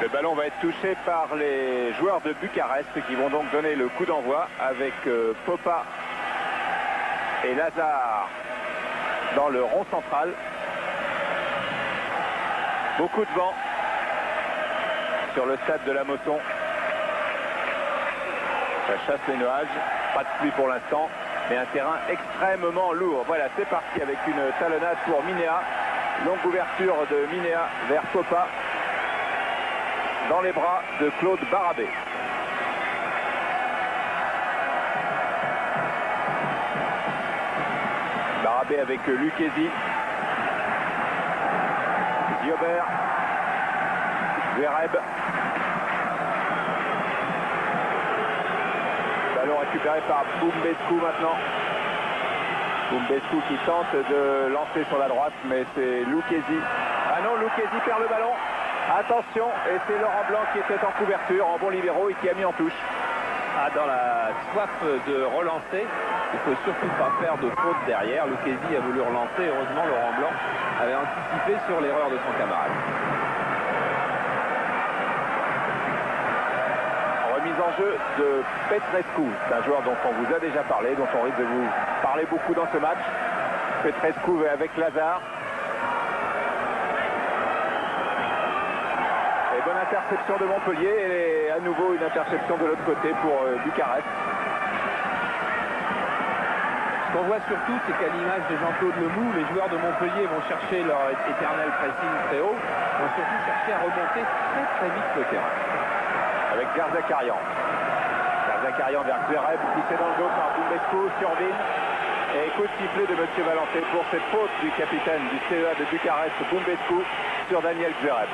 Le ballon va être touché par les joueurs de Bucarest qui vont donc donner le coup d'envoi avec Popa et Lazare dans le rond central. Beaucoup de vent sur le stade de la Mosson. Ça chasse les nuages, pas de pluie pour l'instant, mais un terrain extrêmement lourd. Voilà, c'est parti avec une talonnade pour Minéa. Longue ouverture de Minéa vers Popa dans les bras de Claude Barabé. Barabé avec Lucchesi. Ziobert. Zvereb. Ballon récupéré par Boumbescu maintenant. Boumbescu qui tente de lancer sur la droite, mais c'est Lucchesi. Ah non, Lucchesi perd le ballon. Attention, et c'est Laurent Blanc qui était en couverture, en bon libéraux et qui a mis en touche. Ah, dans la soif de relancer, il ne faut surtout pas faire de faute derrière. Lucchesi a voulu relancer, heureusement Laurent Blanc avait anticipé sur l'erreur de son camarade. Remise en jeu de Petrescu, c'est un joueur dont on vous a déjà parlé, dont on risque de vous parler beaucoup dans ce match. Petrescu avec Lazare. Et bonne interception de Montpellier et à nouveau une interception de l'autre côté pour Bucarest. Ce qu'on voit surtout, c'est qu'à l'image de Jean-Claude Lemoux, les joueurs de Montpellier vont chercher leur éternel pressing très haut, vont surtout chercher à remonter très très vite le terrain. Avec Zerzakarian. Zerzakarian vers Zverev, poussé dans le dos par Boumbescu, Survine. Et coup de sifflet de M. Valenté pour cette faute du capitaine du CEA de Bucarest, Boumbescu, sur Daniel Zverev.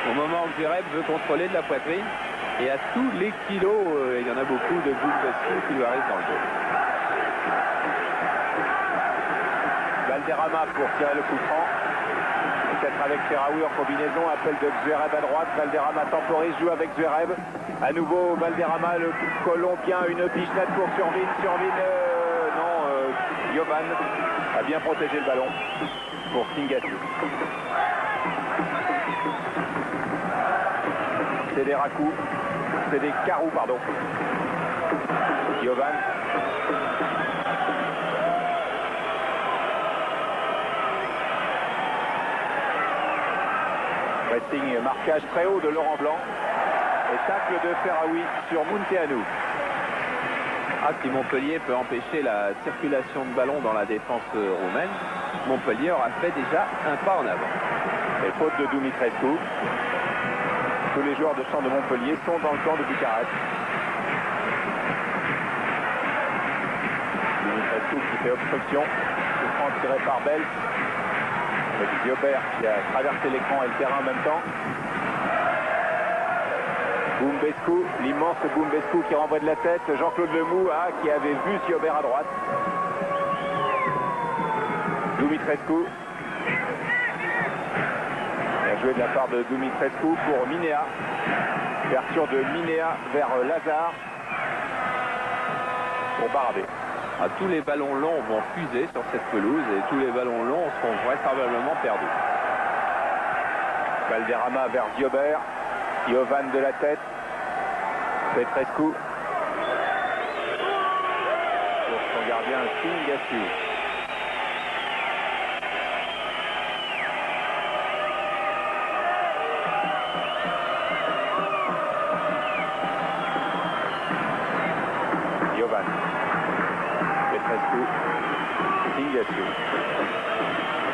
Au moment où Zverev veut contrôler de la poitrine, et à tous les kilos, il y en a beaucoup de Boumbescu qui lui arrivent dans le dos. Valderrama pour tirer le coup franc. Peut-être avec Ferraoui en combinaison, appel de Zverev à droite, Valderrama temporise, joue avec Zverev. À nouveau Valderrama, le colombien, une pichenette pour Survine. Survine, Jovan a bien protégé le ballon pour Singati. C'est des Racou, c'est des Carou, pardon. Jovan. Pressing, marquage très haut de Laurent Blanc. Et tacle de Ferraoui sur Munteanu. Ah, si Montpellier peut empêcher la circulation de ballon dans la défense roumaine, Montpellier aura fait déjà un pas en avant. Et faute de Dumitrescu. Tous les joueurs de champ de Montpellier sont dans le camp de Bucarest. Dumitrescu qui fait obstruction. Le franc tiré par Belt. Avec Ziobert qui a traversé l'écran et le terrain en même temps. Boumbescu, l'immense Boumbescu qui renvoie de la tête. Jean-Claude Lemoux qui avait vu Ziobert à droite. Dumitrescu. Bien joué de la part de Dumitrescu pour Minéa. Ouverture de Minéa vers Lazare. Pour Barabé. Ah, tous les ballons longs vont fuser sur cette pelouse et tous les ballons longs seront vraisemblablement perdus. Valderrama vers Ziobert. Jovan de la tête. Petrescu. Pour son gardien Singati. Jovan. Petrescu. Singati.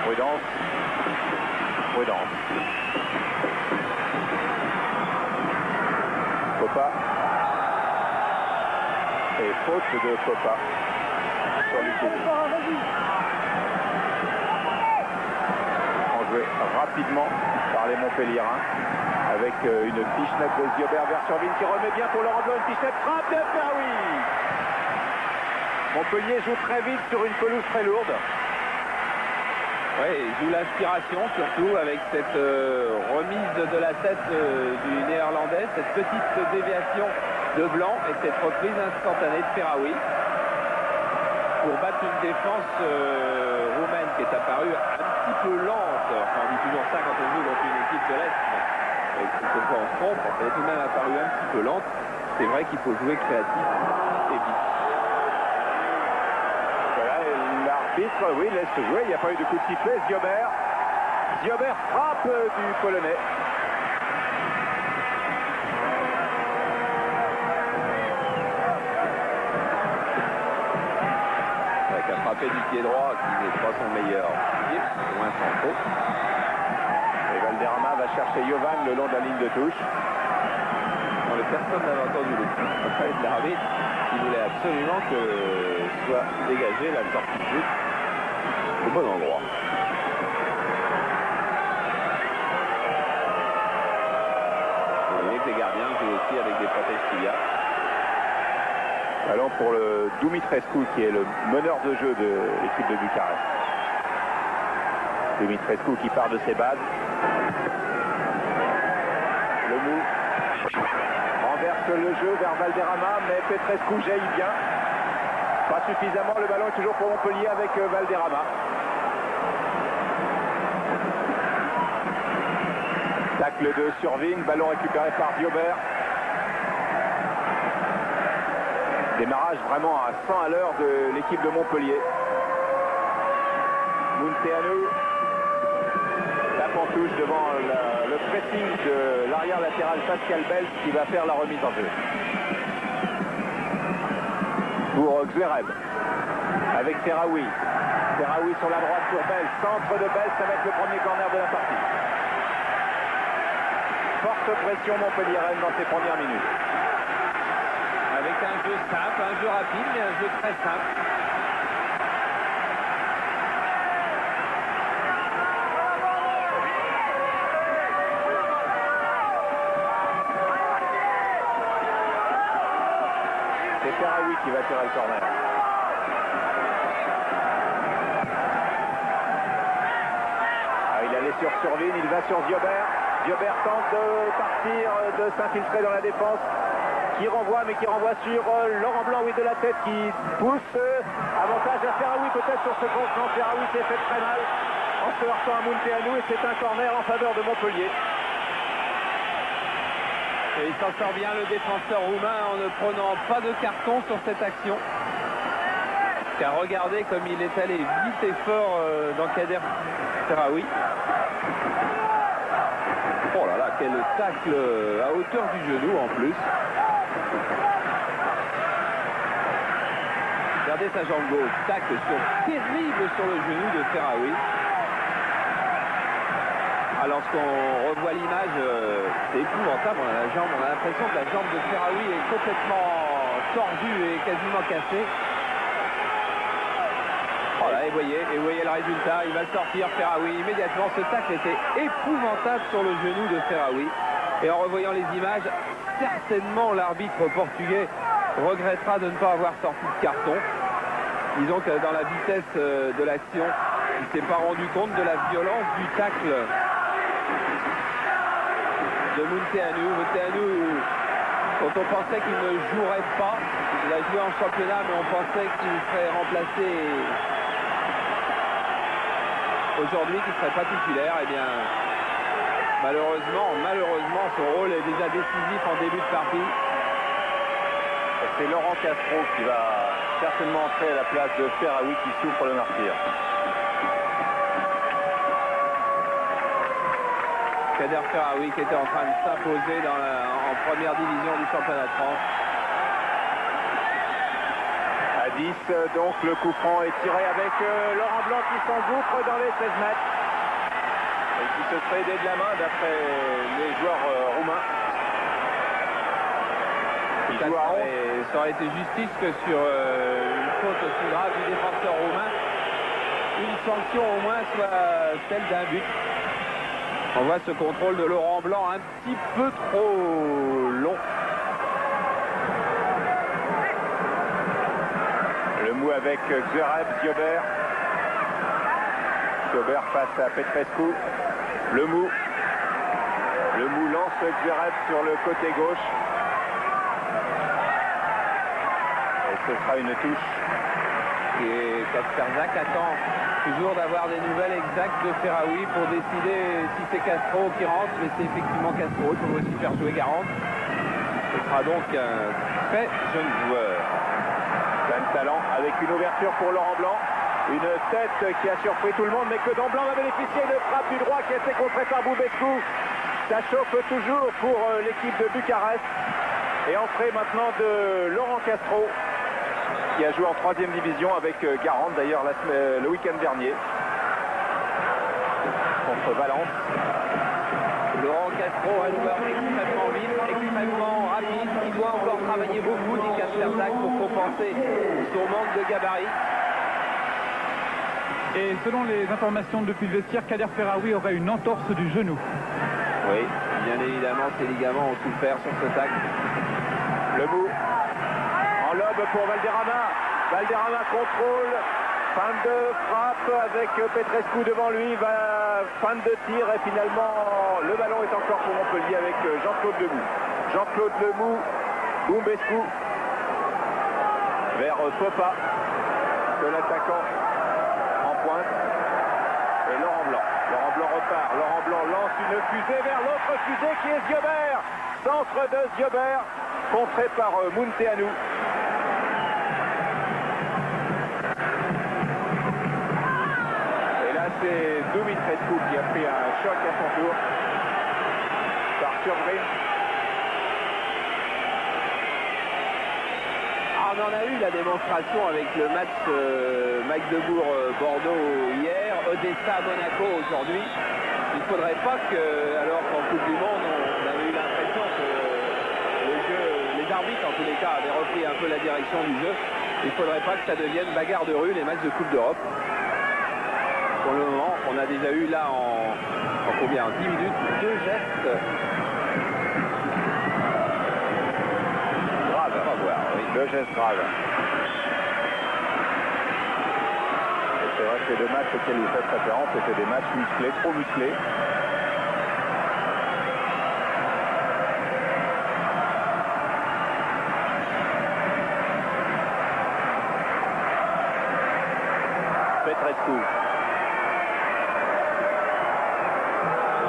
Prudence. Prudence. Popa. Et faute de Popa sur Lucchesi. Enjoué rapidement par les Montpelliérains avec une pichenette de Ziobert vers Survine qui remet bien pour Laurent Blanc, une pichenette frappe de Ferraoui. Montpellier joue très vite sur une pelouse très lourde. Oui, il joue l'inspiration surtout avec cette remise de la tête du Néerlandais, cette petite déviation de Blanc et cette reprise instantanée de Ferraoui pour battre une défense roumaine qui est apparue un petit peu lente. Enfin, on dit toujours ça quand on joue contre une équipe de l'Est. Et quelquefois on se trompe, elle est tout de même apparue un petit peu lente. C'est vrai qu'il faut jouer créatif et vite. Voilà, l'arbitre, oui, laisse jouer. Il n'y a pas eu de coup de sifflet. Ziobert frappe du Polonais. Qui a frappé du pied droit, qui n'est pas son meilleur pied, loin sans faute. Et Valderrama va chercher Jovan le long de la ligne de touche. Non, mais personne n'avait entendu le coup de l'arbitre qui voulait absolument que soit dégagée la sortie de but au bon endroit. Vous voyez que les gardiens jouent aussi avec des protèges tibias. Ballon pour le Dumitrescu qui est le meneur de jeu de l'équipe de Bucarest. Dumitrescu qui part de ses bases. Le mou renverse le jeu vers Valderrama, mais Petrescu jaillit bien. Pas suffisamment, le ballon est toujours pour Montpellier avec Valderrama. Tacle de Survin, ballon récupéré par Ziobert. Démarrage vraiment à 100 à l'heure de l'équipe de Montpellier. Munteanu tape en touche devant le pressing de l'arrière latéral Pascal Bels qui va faire la remise en jeu. Pour Xereb avec Serraoui. Serraoui sur la droite pour Bels. Centre de Bels, ça va être le premier corner de la partie. Forte pression montpelliéraine dans ces premières minutes. Avec un jeu simple, un jeu rapide, mais un jeu très simple. C'est Serraoui qui va tirer le corner. Il allait sur Survin, il va sur Ziobert. Ziobert tente de partir, de s'infiltrer dans la défense. Qui renvoie, mais qui renvoie sur Laurent Blanc, oui, de la tête, qui pousse. Avantage à Serraoui peut-être sur ce contre. Non, Serraoui s'est fait très mal en se heurtant à Munteanu et c'est un corner en faveur de Montpellier. Et il s'en sort bien le défenseur roumain en ne prenant pas de carton sur cette action. Car regardez comme il est allé vite et fort dans Kader Serraoui. Oh là là, quel tacle à hauteur du genou en plus. Regardez sa jambe gauche, tacle terrible sur le genou de Serraoui. Lorsqu'on revoit l'image, c'est épouvantable. On a l'impression que la jambe de Serraoui est complètement tordue et quasiment cassée. Voilà, et voyez le résultat, il va sortir Serraoui immédiatement. Ce tacle était épouvantable sur le genou de Serraoui. Et en revoyant les images, certainement l'arbitre portugais regrettera de ne pas avoir sorti de carton. Disons que dans la vitesse de l'action, il ne s'est pas rendu compte de la violence du tacle de Munteanu. Munteanu, quand on pensait qu'il ne jouerait pas, il a joué en championnat, mais on pensait qu'il serait remplacé aujourd'hui, qu'il ne serait pas titulaire. Eh bien, malheureusement, son rôle est déjà décisif en début de partie. C'est Laurent Castro qui va certainement entrer à la place de Serraoui qui souffre le martyr. Kader Serraoui qui était en train de s'imposer en première division du championnat de France. À 10, donc le coup franc est tiré avec Laurent Blanc qui s'engouffre dans les 16 mètres. Et qui se fait aider de la main d'après les joueurs roumains. Ça aurait été justice que sur une faute aussi grave du défenseur roumain, une sanction au moins soit celle d'un but. On voit ce contrôle de Laurent Blanc un petit peu trop long. Le mou avec Xereb, Ziobert. Ziobert face à Petrescu. Le mou lance Xereb sur le côté gauche. Et ce sera une touche. Et Kasperzak attend toujours d'avoir des nouvelles exactes de Ferraoui pour décider si c'est Castro qui rentre, mais c'est effectivement Castro. Il faut aussi faire jouer Garand. Ce sera donc un très jeune joueur. Plein de talent avec une ouverture pour Laurent Blanc. Une tête qui a surpris tout le monde, mais que Don Blanc va bénéficier de frappe du droit qui a été contrée par Boubescu. Ça chauffe toujours pour l'équipe de Bucarest. Et entrée maintenant de Laurent Castro, qui a joué en 3e division avec Garand, d'ailleurs le week-end dernier, contre Valence. Laurent Castro, un joueur extrêmement vite, extrêmement rapide, qui doit encore travailler beaucoup, dit Castersac, pour compenser son manque de gabarit. Et selon les informations depuis le vestiaire, Kader Ferraoui aurait une entorse du genou. Oui, bien évidemment, ses ligaments ont souffert sur ce tacle. Le bout en lobe pour Valderrama. Valderrama contrôle. Fin de frappe avec Petrescu devant lui. Fin de tir et finalement le ballon est encore pour Montpellier avec Jean-Claude Lemoux. Jean-Claude Lemoux, Boubescu vers Popa, de l'attaquant en pointe. Et Laurent Blanc. Laurent Blanc repart. Laurent Blanc lance une fusée vers l'autre fusée qui est Ziobert. Centre de Ziobert, contré par Munteanu. Et là, c'est Dumitrescu qui a pris un choc à son tour par Turgrin. On en a eu la démonstration avec le match Magdebourg-Bordeaux hier, Odessa-Monaco aujourd'hui. Il ne faudrait pas que, alors qu'en Coupe du Monde, on avait eu l'impression que le jeu, les arbitres en tous les cas avaient repris un peu la direction du jeu. Il ne faudrait pas que ça devienne bagarre de rue les matchs de Coupe d'Europe. Pour le moment, on a déjà eu là en combien, en 10 minutes, 2 gestes. Le geste grave. Et c'est vrai que les deux matchs auxquels vous faites référence étaient des matchs musclés, trop musclés. Petrescu.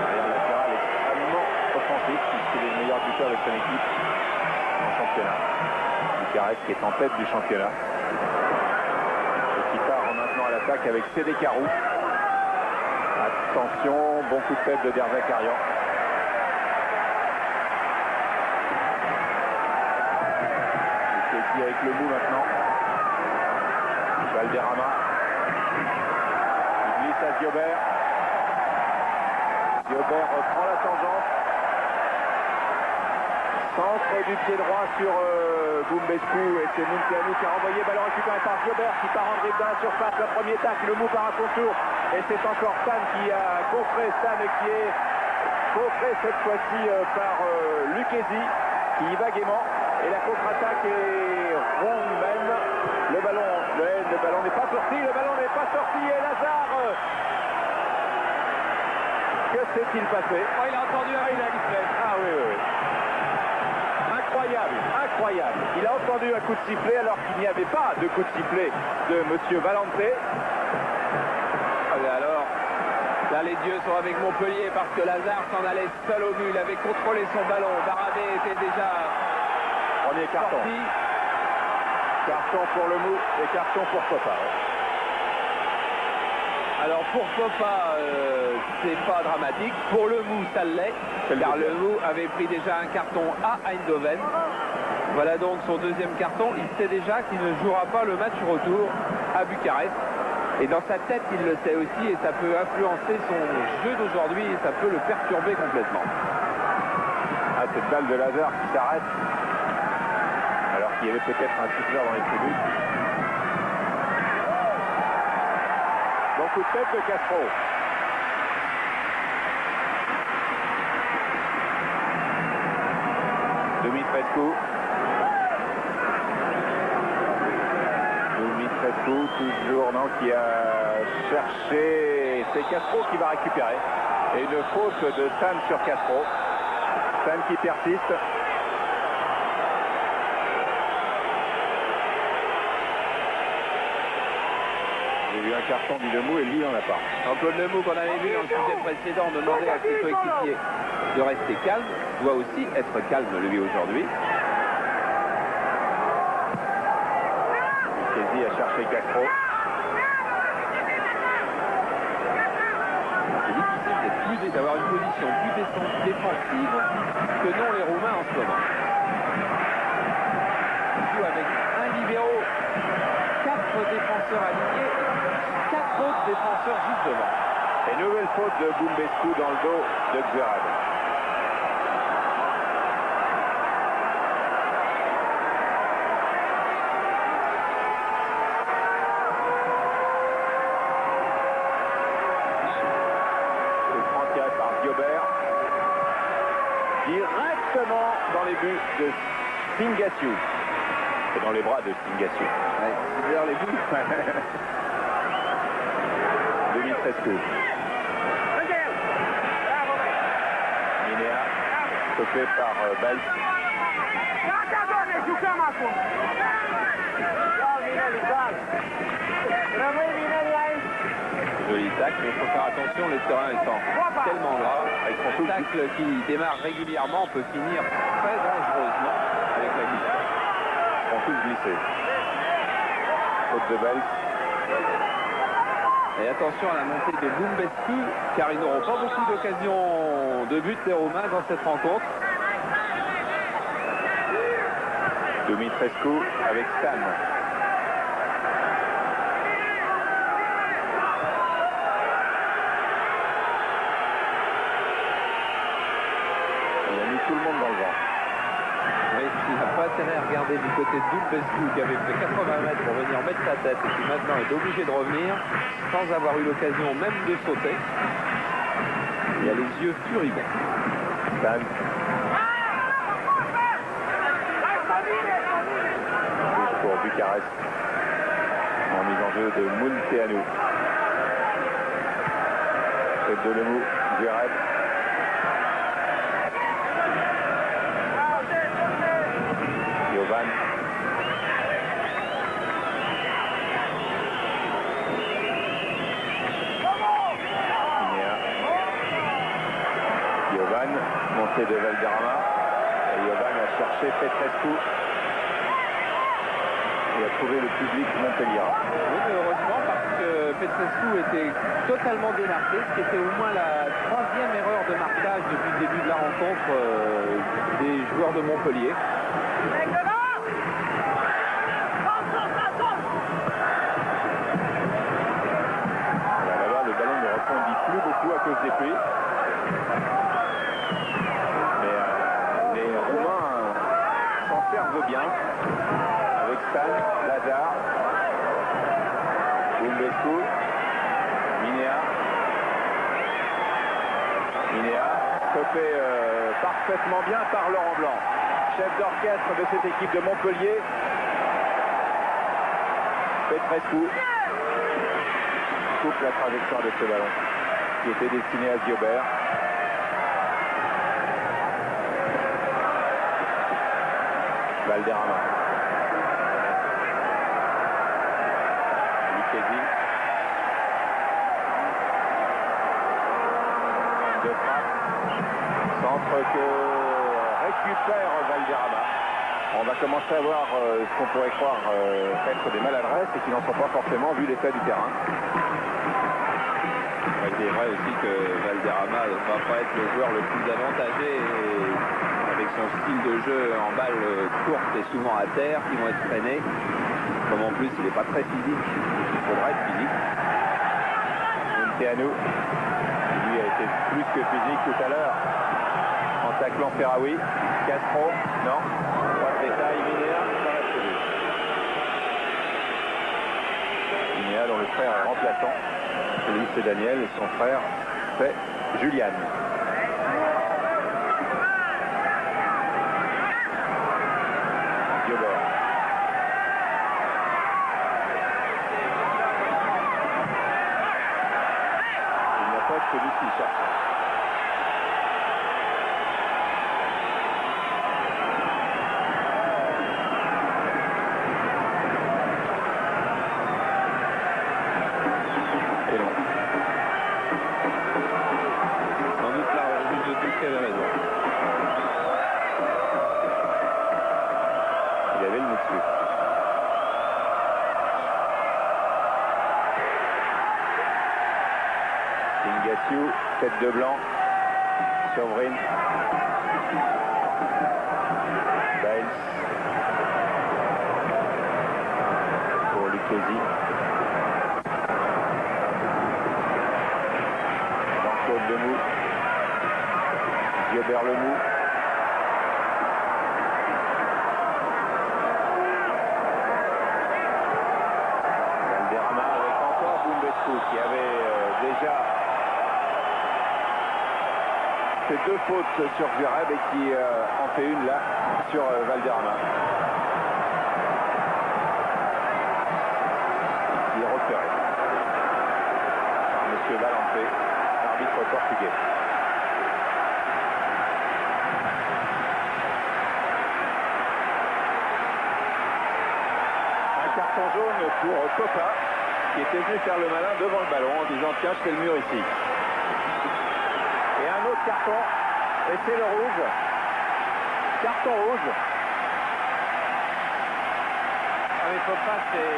D'ailleurs, le latéral est extrêmement offensif puisqu'il est le meilleur buteur avec son équipe en championnat. Bucarest qui est en tête du championnat et qui part maintenant à l'attaque avec Cédé Carou. Attention, bon coup de tête de Derzakarian. C'est qui avec le bout maintenant. Valderrama. Il glisse à Ziobert. Ziobert reprend la tangente. Centre du pied droit sur Boubescu et c'est Munteanu qui a renvoyé, ballon récupéré par Ziobert qui part en dribble dans la surface, le premier tacle, le mou par un contour et c'est encore Stan qui a contré, Stan qui est contré cette fois-ci par Lucchesi qui y va gaiement et la contre-attaque est ronde même, le ballon n'est pas sorti, et Lazare, que s'est-il passé? Oh, il a entendu un il a sifflé. Ah oui. Incroyable. Il a entendu un coup de sifflet alors qu'il n'y avait pas de coup de sifflet de Monsieur Valente. Ah, alors, là les dieux sont avec Montpellier parce que Lazare s'en allait seul au but. Il avait contrôlé son ballon. Barabé était déjà premier carton. sorti. Carton pour le mou et carton pour Popa. Alors pour Popa, c'est pas dramatique. Pour le mou, ça l'est. Car le mou avait pris déjà un carton à Eindhoven. Voilà donc son deuxième carton. Il sait déjà qu'il ne jouera pas le match retour à Bucarest. Et dans sa tête, il le sait aussi. Et ça peut influencer son jeu d'aujourd'hui. Et ça peut le perturber complètement. Ah, cette balle de Lazare qui s'arrête. Alors qu'il y avait peut-être un siffleur dans les tribunes. Bon coup de tête de Castro. Dumitrescu, toujours non, qui a cherché. C'est Castro qui va récupérer. Et une faute de Stan sur Castro. Stan qui persiste. Et eu un carton du Lemou et lui, il n'en a pas. Claude Lemou, qu'on avait vu dans le sujet précédent, demander à ses coéquipiers de rester calme, doit aussi être calme lui aujourd'hui. Kezi a cherché Castro. C'est difficile d'avoir une position plus défensive que non les Roumains en ce moment. Ils jouent avec un libéro, 4 défenseurs alignés et 4 autres défenseurs juste devant. Et nouvelle faute de Boumbescu dans le dos de Xerad. Directement dans les buts de Singassiou. C'est dans les bras de Singassiou. Ouais, c'est vers les buts. 2013 coups. Minéa, stoppé par Bals. Joli tacle, mais il faut faire attention, les terrains étant tellement gras. Avec son Un tacle qui démarre régulièrement peut finir très dangereusement avec la glisse. On tous glisser. Faute de Bals. Et attention à la montée de Boumbescu, car ils n'auront pas beaucoup d'occasions de but, les Roumains, dans cette rencontre. Dumitrescu avec Stan. Il a mis tout le monde dans le vent. Oui, il n'a pas intérêt à regarder du côté de Boumbescu, qui avait fait 80 mètres pour venir mettre sa tête, et qui maintenant est obligé de revenir, sans avoir eu l'occasion même de sauter. Il a les yeux furibonds. Stan. Pour Bucarest. En mise en jeu de Munteanu. Faute de Lemou. Xerad. Jovan. Minéa. Jovan. Montée de Valderrama. Et Jovan a cherché Petrescu. Il a trouvé le public Montpellier. Oui, mais heureusement, parce que Petrescu était totalement démarqué, ce qui était au moins la 3e erreur de marquage depuis le début de la rencontre des joueurs de Montpellier. Là-bas, le ballon ne rebondit plus beaucoup à cause des pluies. Mais les Roumains s'en servent bien. Avec Stan, Lazare, Boumbescu, Minéa, stoppé parfaitement bien par Laurent Blanc, chef d'orchestre de cette équipe de Montpellier. Petrescu coupe la trajectoire de ce ballon qui était destiné à Ziobert. Valderrama. Kezi. De frappe. Centre que récupère Valderrama. On va commencer à voir ce qu'on pourrait croire être des maladresses et qui n'en sont pas forcément vu l'état du terrain. C'est vrai aussi que Valderrama ne va pas être le joueur le plus avantagé et avec son style de jeu en balle courte et souvent à terre qui vont être freinés. Comme en plus il n'est pas très physique, il faudra être physique. Munteanu, lui a été plus que physique tout à l'heure en taclant Ferraoui. Castro, non, pas de détail. Minéa, ça reste lui. Minéa dont le frère est remplaçant. Lui c'est Daniel et son frère c'est Julian. Diobert. Il n'a pas celui-ci cherché. Singassiou, tête de blanc. Sovereign. Biles. Pour Lucchesi. Jean-Claude Lemou. Diobert Lemou. Valderrama avec encore Boumbescu qui avait déjà fait 2 fautes sur Zverev et qui en fait une là sur Valderrama. Qui est repéré par M. Valente, arbitre portugais. Un carton jaune pour Copa qui était venu faire le malin devant le ballon en disant tiens je fais le mur ici. Et un autre carton, et c'est le rouge. Carton rouge. Ah mais Copa, c'est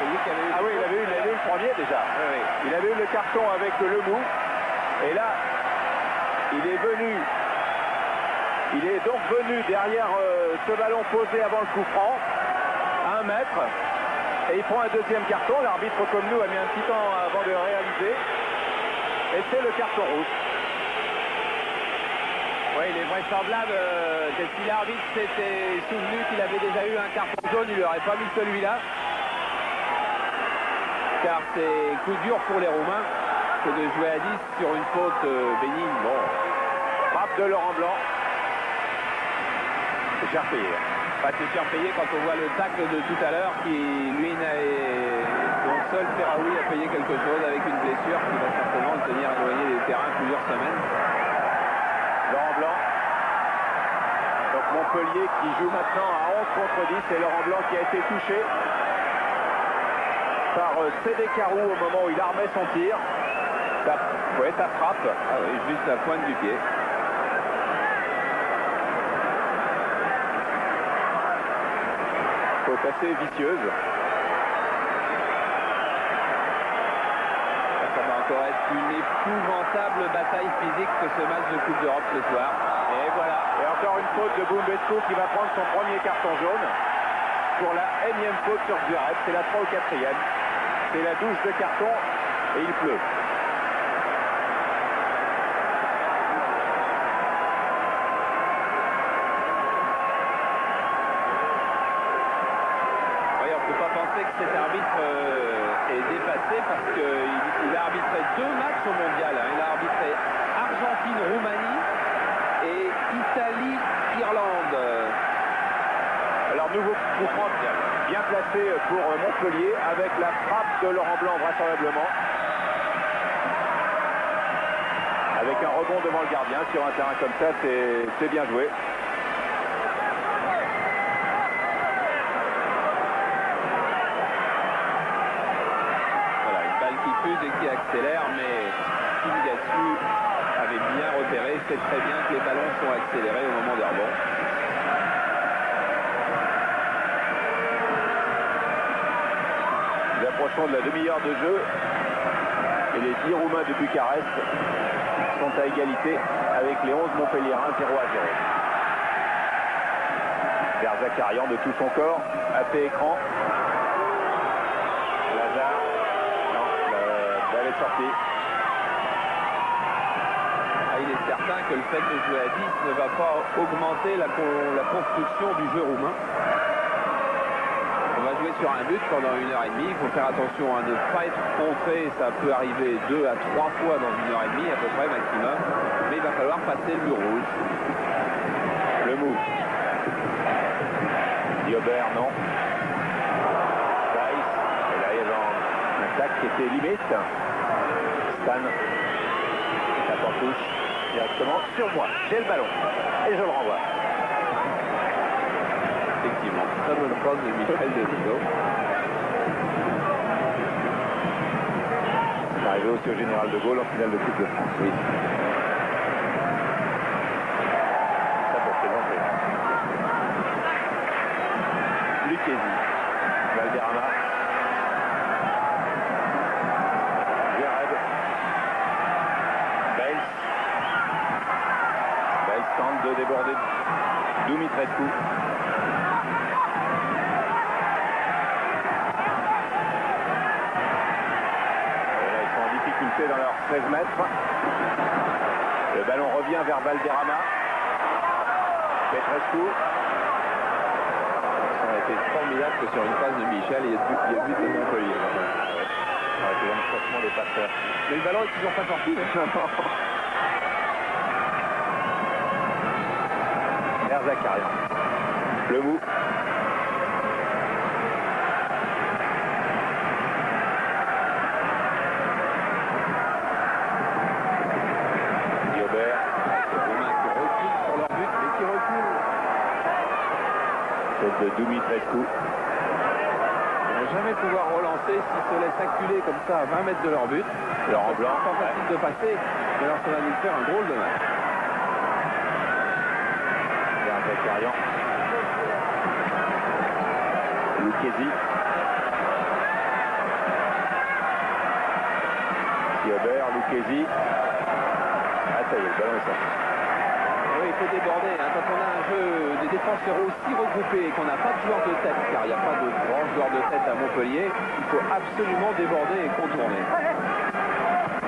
lui qui avait eu... Ah oui, il avait eu le premier déjà. Oui, oui. Il avait eu le carton avec Lemou. Et là, il est donc venu derrière ce ballon posé avant le coup franc, à 1 mètre. Et il prend un deuxième carton. L'arbitre, comme nous, a mis un petit temps avant de le réaliser. Et c'est le carton rouge. Oui, il est vraisemblable que si l'arbitre s'était souvenu qu'il avait déjà eu un carton jaune, il n'aurait pas mis celui-là. Car c'est coup dur pour les Roumains que de jouer à 10 sur une faute bénigne. Bon, Frappe de Laurent Blanc. C'est cher payé. c'est cher payé quand on voit le tacle de tout à l'heure qui, lui, dont seul Ferraoui a payé quelque chose avec une blessure qui va certainement le tenir éloigné des terrains plusieurs semaines. Laurent Blanc. Donc Montpellier qui joue maintenant à 11 contre 10 et Laurent Blanc qui a été touché par Cédé Carou au moment où il armait son tir. Ça frappe. Ah oui, juste la pointe du pied. Faute assez vicieuse. Ça va encore être une épouvantable bataille physique que ce match de Coupe d'Europe ce soir. Et voilà. Et encore une faute de Boumbescu qui va prendre son premier carton jaune pour la énième faute sur Zverev. C'est la 3 ou 4e. C'est la douche de carton et il pleut. Oui, on ne peut pas penser que cet arbitre est dépassé parce qu'il a arbitré 2 matchs au mondial. Il a arbitré Argentine-Roumanie et Italie-Irlande. Alors nouveau coup franc bien placé pour Montpellier avec la frappe de Laurent Blanc vraisemblablement. Avec un rebond devant le gardien sur un terrain comme ça, c'est bien joué. Voilà, une balle qui fuse et qui accélère, mais Singassiou avait bien repéré, c'est très bien que les ballons sont accélérés au moment des rebonds. Nous approchons de la demi-heure de jeu et les 10 Roumains de Bucarest sont à égalité avec les 11 Montpelliérains 0-0. Vers Zakarian de tout son corps, AP écran. Lazare. Non, la balle est sortie. Il est certain que le fait de jouer à 10 ne va pas augmenter la construction du jeu roumain. On va jouer sur un but pendant 1h30. Il faut faire attention à ne pas être contré. Ça peut arriver 2 à 3 fois dans 1h30 à peu près maximum. Mais il va falloir passer le mur rouge. Le mou. Diobert, non. Weiss. Et là, il y avait un tac qui était limite. Stan. Ça en touche directement sur moi. J'ai le ballon. Et je le renvoie. Effectivement, très bonne passe de Michel Denisot. C'est arrivé aussi au Général de Gaulle en finale de Coupe de France. Oui. Ça pour présenter. Lucchesi. Valderrama. Zverev. déborder Dumitrescu. Et là, ils sont en difficulté dans leurs 16 mètres. Le ballon revient vers Valderrama. Petrescu. Ça a été formidable que sur une passe de Michel, il y a but de Montpellier. C'est l'enchaînement des passeurs. Mais le ballon est toujours pas sorti. Zakarian. Le mou. Diobert. Romain qui recule sur leur but, mais qui recule. C'est de Dumitrescu. Ils vont jamais pouvoir relancer s'ils se laissent acculer comme ça à 20 mètres de leur but. Laurent Blanc. C'est pas facile de passer, mais alors ça va nous faire un drôle de match. Zakarian. Lucchesi. Diobert, Lucchesi. Ah ça y est, le ballon est sorti. Oui, il faut déborder. Hein. Quand on a un jeu de défenseurs aussi regroupés et qu'on n'a pas de joueurs de tête, car il n'y a pas de grands joueurs de tête à Montpellier, il faut absolument déborder et contourner.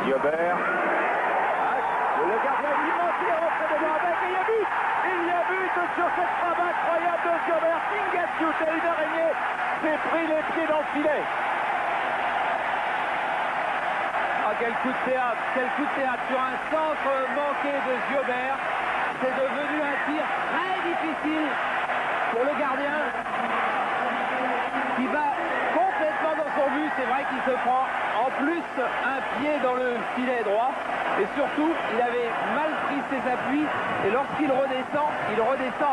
Diobert. Le gardien immense, il est rentré devant avec et il y a but. Il y a but sur cette frappe incroyable de Diobert. Singatiou, c'est une araignée, s'est pris les pieds dans le filet. Ah, quel coup de théâtre, sur un centre manqué de Diobert. C'est devenu un tir très difficile pour le gardien qui va complètement dans son but. C'est vrai qu'il se prend en plus un pied dans le filet droit. Et surtout, il avait mal pris ses appuis. Et lorsqu'il redescend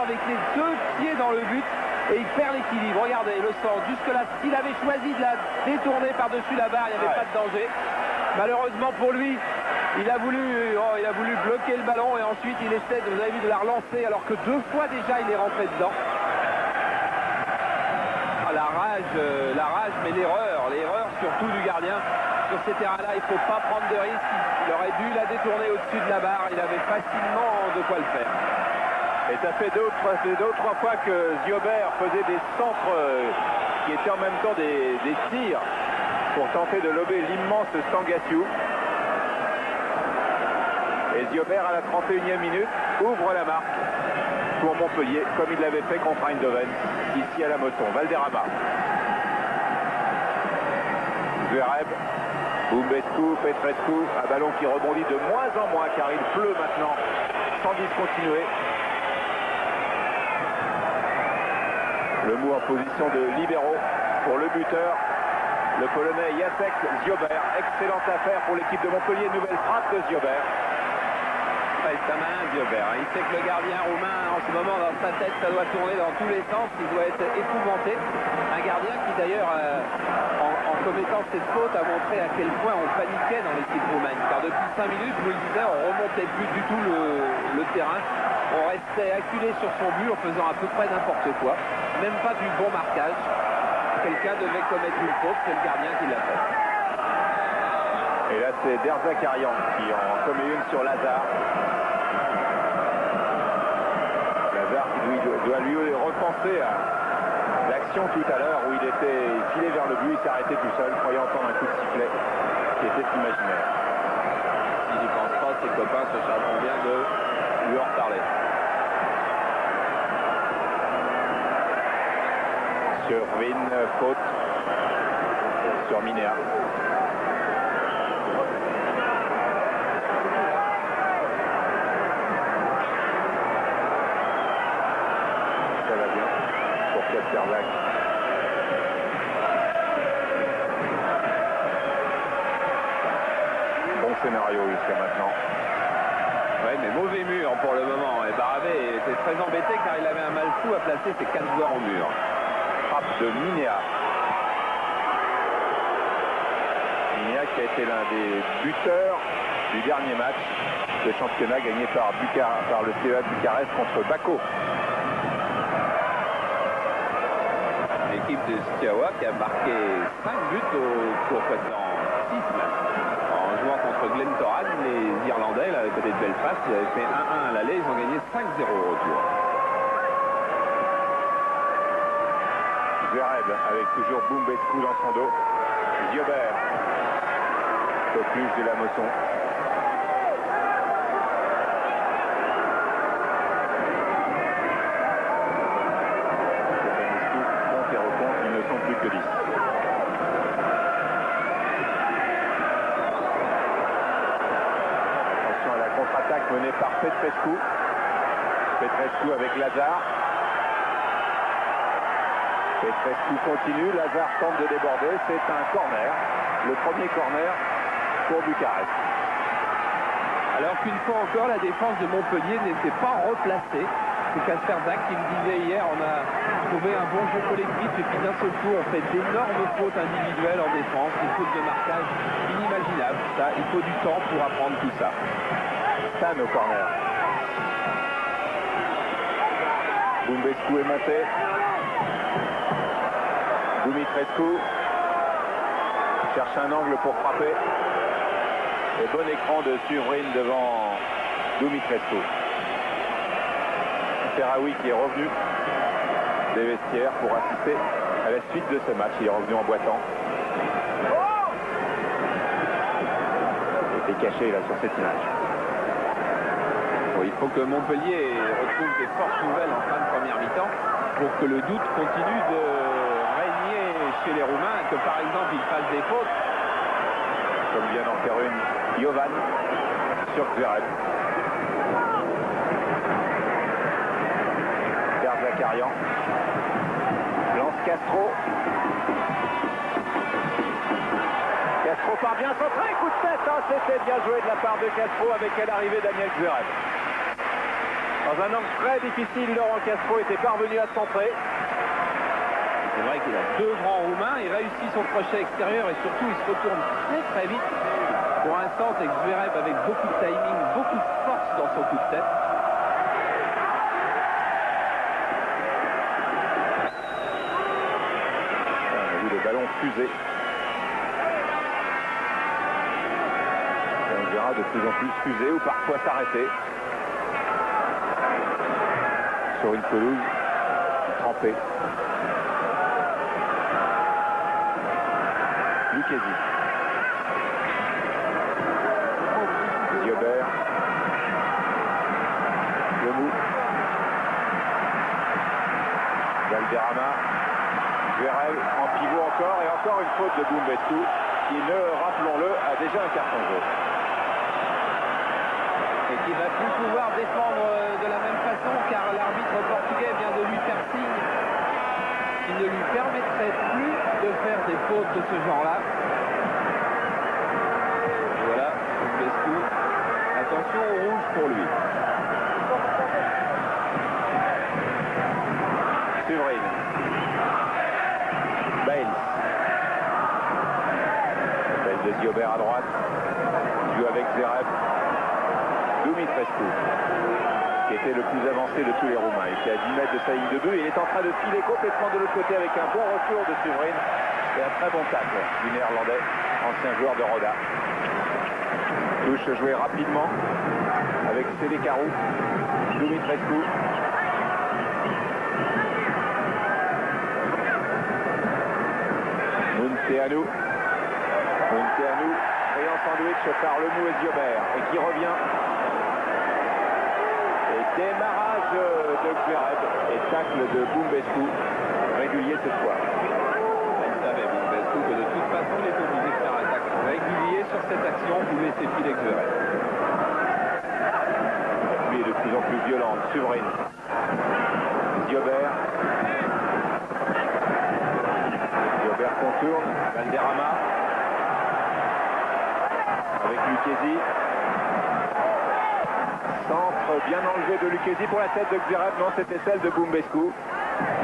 avec les deux pieds dans le but. Et il perd l'équilibre. Regardez le centre. Jusque-là, s'il avait choisi de la détourner par-dessus la barre, il n'y avait pas de danger. Malheureusement pour lui, il a voulu bloquer le ballon. Et ensuite, il essaie, vous avez vu, de la relancer. Alors que deux fois déjà, il est rentré dedans. Ah, la rage, mais l'erreur surtout du gardien. Sur ces terrains-là, il ne faut pas prendre de risques. Il aurait dû la détourner au-dessus de la barre. Il avait facilement de quoi le faire. Et ça fait deux ou trois fois que Diobert faisait des centres qui étaient en même temps des tirs pour tenter de lober l'immense Sangatiou. Et Diobert, à la 31e minute, ouvre la marque pour Montpellier, comme il l'avait fait contre Eindhoven, ici à la Mosson. Valderrama. Zverev. Bumbescu, Petrescu, un ballon qui rebondit de moins en moins car il pleut maintenant sans discontinuer. Le mou en position de libéraux pour le buteur, le Polonais Jacek Ziobert. Excellente affaire pour l'équipe de Montpellier, nouvelle frappe de Ziobert. Ouais, sa main, Diobert. Il sait que le gardien roumain, en ce moment, dans sa tête, ça doit tourner dans tous les sens. Il doit être épouvanté. Un gardien qui, d'ailleurs, en commettant cette faute, a montré à quel point on paniquait dans l'équipe roumaine. Car depuis 5 minutes, je vous le disais, on remontait plus du tout le terrain. On restait acculé sur son but en faisant à peu près n'importe quoi. Même pas du bon marquage. Quelqu'un devait commettre une faute, c'est le gardien qui l'a fait. Et là, c'est Zakarian qui en commet une sur Lazare. Lazare qui doit lui repenser à l'action tout à l'heure où il filait vers le but, il s'est arrêté tout seul, croyant entendre un coup de sifflet qui était imaginaire. S'il n'y pense pas, ses copains se chargeront bien de lui en reparler. Sur Vin, faute sur Minéa. Ça va bien pour Kasterlak. Bon scénario jusqu'à maintenant. Ouais, mais mauvais mur pour le moment. Et Baravé était très embêté car il avait un mal fou à placer ses 4 joueurs au mur. Frappe de Minéa. Minéa qui a été l'un des buteurs du dernier match de championnat gagné par le CEA Bucarest contre Bako. L'équipe de Steaua qui a marqué 5 buts au cours précédent, 6 même. En jouant contre Glentoran, les Irlandais, là, côté de Belfast. Ils avaient fait 1-1 à l'aller, ils ont gagné 5-0 au retour. Zverev avec toujours Boumbescu dans son dos. Ziobert. Coqueluche de la Mosson. Compte et recompte, ils ne sont plus que 10. Attention à la contre-attaque menée par Petrescu. Petrescu avec Lazare. Petrescu continue, Lazare tente de déborder, c'est un corner, le premier corner pour Bucarest. Alors qu'une fois encore, la défense de Montpellier n'était pas replacée. C'est Kasperdak qui me disait hier, on a trouvé un bon jeu collectif et puis d'un seul coup, on fait d'énormes fautes individuelles en défense, des fautes de marquage inimaginables. Ça, il faut du temps pour apprendre tout ça. Ça, nos corners. Boumbescu est monté. Dumitrescu cherche un angle pour frapper. Et bon écran de Suvrine devant Dumitrescu. Ferraoui qui est revenu des vestiaires pour assister à la suite de ce match. Il est revenu en boitant. Il était caché là sur cette image. Bon, il faut que Montpellier retrouve des forces nouvelles en fin de première mi-temps pour que le doute continue de régner chez les Roumains, que par exemple ils fassent des fautes. Comme vient d'en faire une Jovan sur Zverev. Zakarian lance Castro. Castro parvient à centrer, coup de tête, hein, c'était bien joué de la part de Castro avec à l'arrivée Daniel Zverev. Dans un angle très difficile, Laurent Castro était parvenu à centrer. C'est vrai qu'il a deux grands Roumains, il réussit son crochet extérieur et surtout il se retourne très très vite pour un centre avec Zverev avec beaucoup de timing, beaucoup de force dans son coup de tête. Ballon fusé. Et on verra de plus en plus fusé ou parfois s'arrêter. Sur une pelouse trempée. Lucchesi. Ziobert. Lemou. Valderrama. Zverev en pivot encore et encore une faute de Boumbescu qui, rappelons-le, a déjà un carton jaune. Et qui va plus pouvoir défendre de la même façon car l'arbitre portugais vient de lui faire signe qu'il ne lui permettrait plus de faire des fautes de ce genre-là. Voilà, Boumbescu. Attention au rouge pour lui. Suvrine. Bale de Ziobert à droite. Joue avec Zverev. Dumitrescu, qui était le plus avancé de tous les Roumains. Il était à 10 mètres de sa ligne de but. Il est en train de filer complètement de l'autre côté avec un bon retour de Suvrine et un très bon tacle du Néerlandais, ancien joueur de Roda. Touche jouée rapidement avec Sélécarou. Dumitrescu. Munteanu et en sandwich par Lemou et Ziobert et qui revient. Et démarrage de Zverev et tacle de Boumbescu, régulier cette fois. Il savait Boumbescu que de toute façon il est obligé de faire un tacle régulier sur cette action où laisser filer Zverev. Lui est de plus en plus violente. Suvrine. Ziobert. Ziobert contourne. Valderrama. Avec Lucchesi. Centre bien enlevé de Lucchesi pour la tête de Zverev. Non, c'était celle de Boumbescu.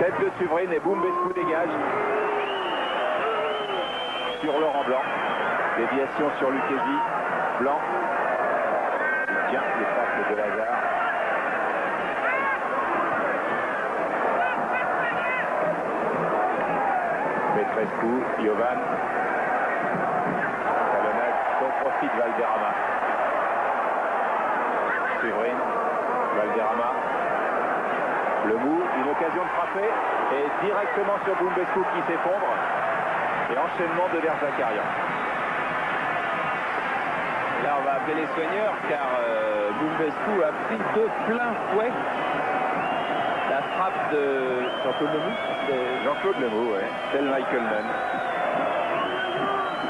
Tête de Suvrine et Boumbescu dégage. Sur Laurent Blanc. Déviation sur Lucchesi. Blanc. Il tient le tacle de Lazare. Petrescu, Jovan. Talonnade au profit de Valderrama. Le Mou, une occasion de frapper et directement sur Boumbescu qui s'effondre. Et enchaînement de Derzakarian. Là, on va appeler les soigneurs car Boumbescu a pris de plein fouet la frappe de Jean-Claude Lemou. Jean-Claude Lemou, ouais. Tel Michael Nunn.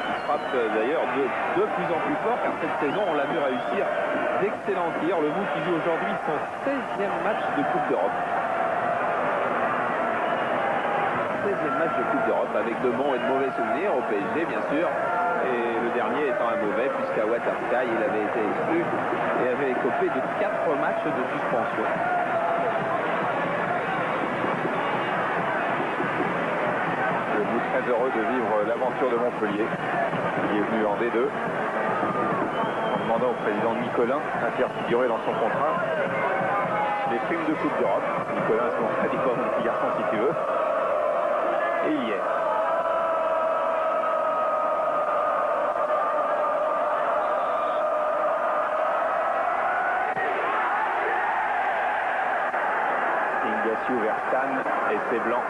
Il frappe d'ailleurs de plus en plus fort car cette saison, on l'a vu réussir d'excellents tirs. Lemou qui joue aujourd'hui son 16e match de Coupe d'Europe. 16e match de Coupe d'Europe avec de bons et de mauvais souvenirs au PSG, bien sûr. Et le dernier étant un mauvais, puisqu'à Waterskei, il avait été exclu et avait écopé de 4 matchs de suspension. Le Mou très heureux de vivre l'aventure de Montpellier. Il est venu en D2. En demandant au président Nicolin d'inter figurer dans son contrat les primes de Coupe d'Europe. Nicolin, c'est mon dit pas mon petit garçon si tu veux. Et il y est. Ingasiou vers Stan et c'est blanc.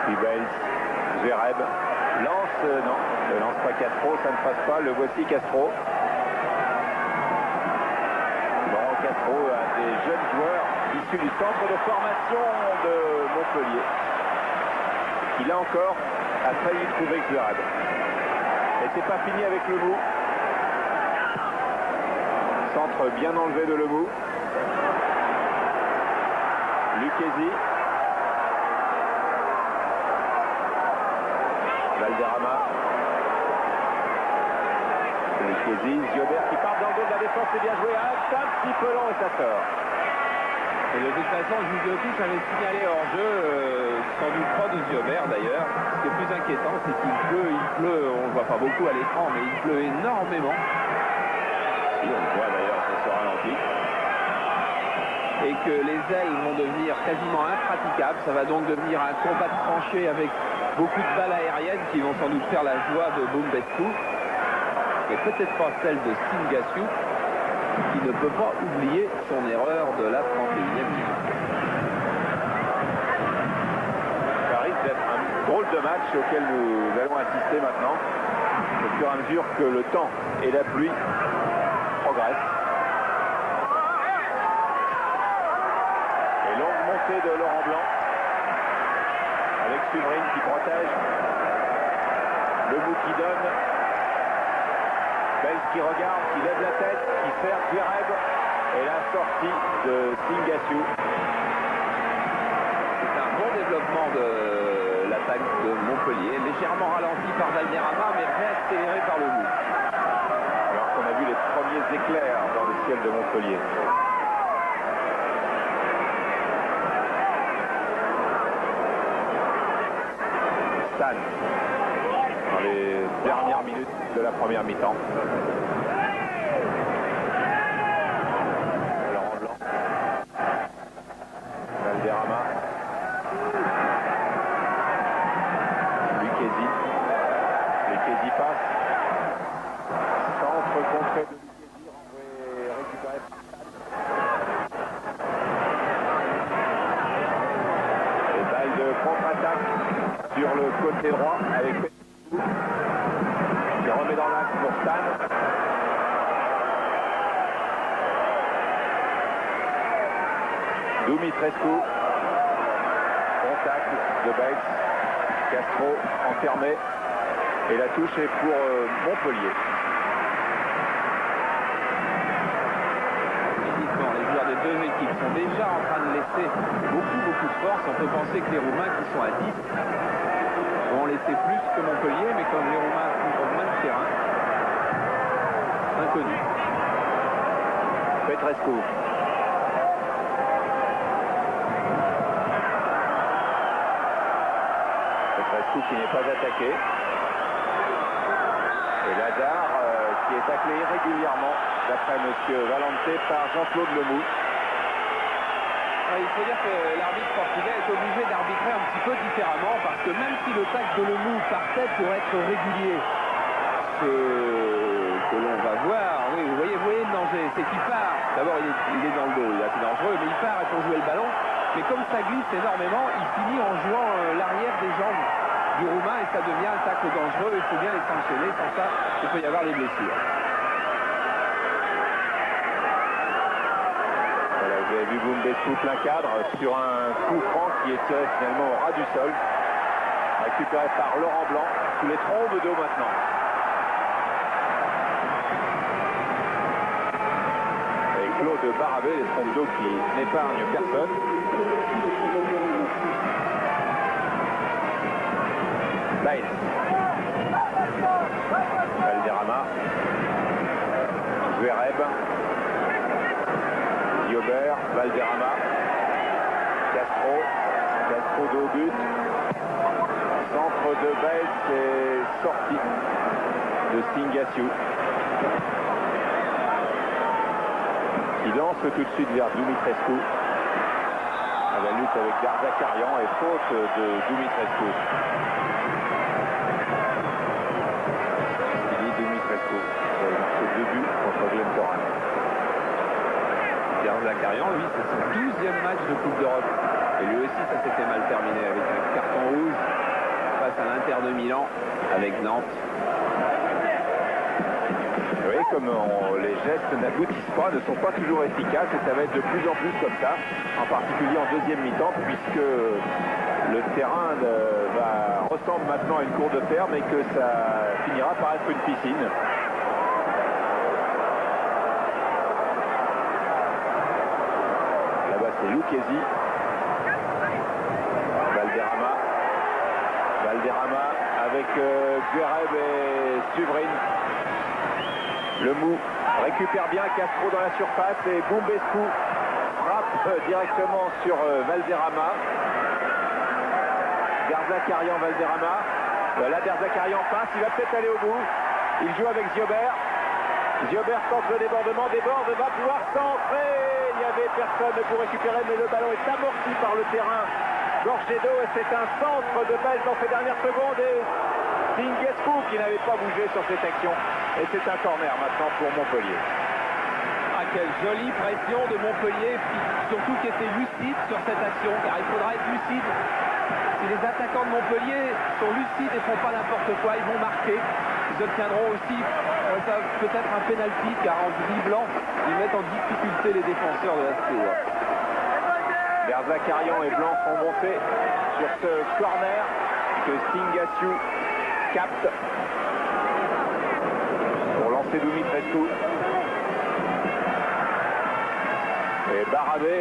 Puis Bales, Zverev lance, non, ne lance pas Castro, ça ne passe pas, le voici Castro. Bon, Castro, un des jeunes joueurs issus du centre de formation de Montpellier. Qui là encore a failli trouver Zverev. Et c'est pas fini avec Lemou. Centre bien enlevé de Lemou. Lucchesi. Valderrama. Lucchesi. Ziobert qui part dans le dos de la défense. C'est bien joué. Un petit peu long et ça sort. Et de toute façon, le juge de touche avait signalé hors jeu, sans doute pas de Ziobert d'ailleurs. Ce qui est plus inquiétant, c'est qu'il pleut, on ne le voit pas beaucoup à l'écran, mais il pleut énormément. Et on le voit d'ailleurs, ça se ralentit. Et que les ailes vont devenir quasiment impraticables. Ça va donc devenir un combat de tranchées avec beaucoup de balles aériennes qui vont sans doute faire la joie de Boumbescu. Et peut-être pas celle de Singasiou, qui ne peut pas oublier son erreur de la 31e minute. Ça risque d'être un drôle de match auquel nous allons assister maintenant, au fur et à mesure que le temps et la pluie progressent. Et longue montée de Laurent Blanc, avec Suvrine qui protège, Lemou qui donne, Bales qui regarde, qui lève la tête, qui sert Zverev, et la sortie de Singasiou. C'est un bon développement de l'attaque de Montpellier, légèrement ralenti par Valderrama, mais réaccéléré par Lemou. Alors qu'on a vu les premiers éclairs dans le ciel de Montpellier. Stan, dans les dernières minutes de la première mi-temps. Laurent Blanc. Valderrama. Lucchesi. Lucchesi passe. Centre contré de Lucchesi, renvoyé, récupéré par Stan. Et balle de contre-attaque sur le côté droit avec Petitfou qui remet dans l'axe pour Stan. Dumitrescu. Contact de Bales. Castro enfermé. Et la touche est pour Montpellier. Physiquement, les joueurs des deux équipes sont déjà en train de laisser beaucoup de force. On peut penser que les Roumains qui sont à 10 vont laisser plus que Montpellier, mais comme les Roumains couvrent moins de terrain, inconnu. Petrescu. Petrescu qui n'est pas attaqué. Et Lazare qui est taclé irrégulièrement, d'après M. Valente, par Jean-Claude Lemou. Il faut dire que l'arbitre portugais est obligé d'arbitrer un petit peu différemment parce que même si le tacle de Lemou partait pour être régulier, ce que l'on va voir, oui, vous voyez le danger, c'est qu'il part. D'abord, il est dans le dos, il est assez dangereux, mais il part et on jouait le ballon. Mais comme ça glisse énormément, il finit en jouant l'arrière des jambes du Roumain et ça devient un tacle dangereux. Il faut bien les sanctionner, sans ça, il peut y avoir des blessures. Voilà, vous avez vu Boumbescu plein cadre sur un coup franc qui est tiré finalement au ras du sol. Récupéré par Laurent Blanc, sous les trombes d'eau maintenant. Et Claude Barabé, les trombes d'eau qui n'épargnent personne. Bail. Valderrama. Zverev. Diobert. Valderrama. Castro de haut but. Centre de Bail, c'est sorti de Singasiu. Qui lance tout de suite vers Dumitrescu. À la lutte avec Darzakarian et faute de Dumitrescu. Il dit Dumitrescu. Il a marqué 2 buts contre Glenn Toran. Darzakarian, lui, c'est son 12e match de Coupe d'Europe. Et lui aussi, ça s'était mal terminé avec un carton rouge face à l'Inter de Milan avec Nantes. Vous voyez comme les gestes n'aboutissent pas, ne sont pas toujours efficaces et ça va être de plus en plus comme ça, en particulier en deuxième mi-temps, puisque le terrain ressemble maintenant à une cour de ferme et que ça finira par être une piscine. Là-bas c'est Lucchesi. Valderrama avec Zverev et Suvrin. Le mou récupère bien Castro dans la surface et Boumbescu frappe directement sur Valderrama. Darzakarian, Valderrama. Là, Darzakarian passe, il va peut-être aller au bout. Il joue avec Ziobert. Ziobert tente le débordement, déborde, va pouvoir centrer. Il n'y avait personne pour récupérer, mais le ballon est amorti par le terrain. Gorgé d'eau et c'est un centre de balle dans ces dernières secondes. Et Singesiu qui n'avait pas bougé sur cette action. Et c'est un corner maintenant pour Montpellier. Ah, quelle jolie pression de Montpellier, surtout qui était lucide sur cette action, car il faudra être lucide. Si les attaquants de Montpellier sont lucides et font pas n'importe quoi, ils vont marquer. Ils obtiendront aussi peut-être un pénalty, car en dribblant, ils mettent en difficulté les défenseurs de la SPO. Darzakarian et Blanc sont montés sur ce corner que Singasiu capte pour lancer Dumitrescu. Et Barabé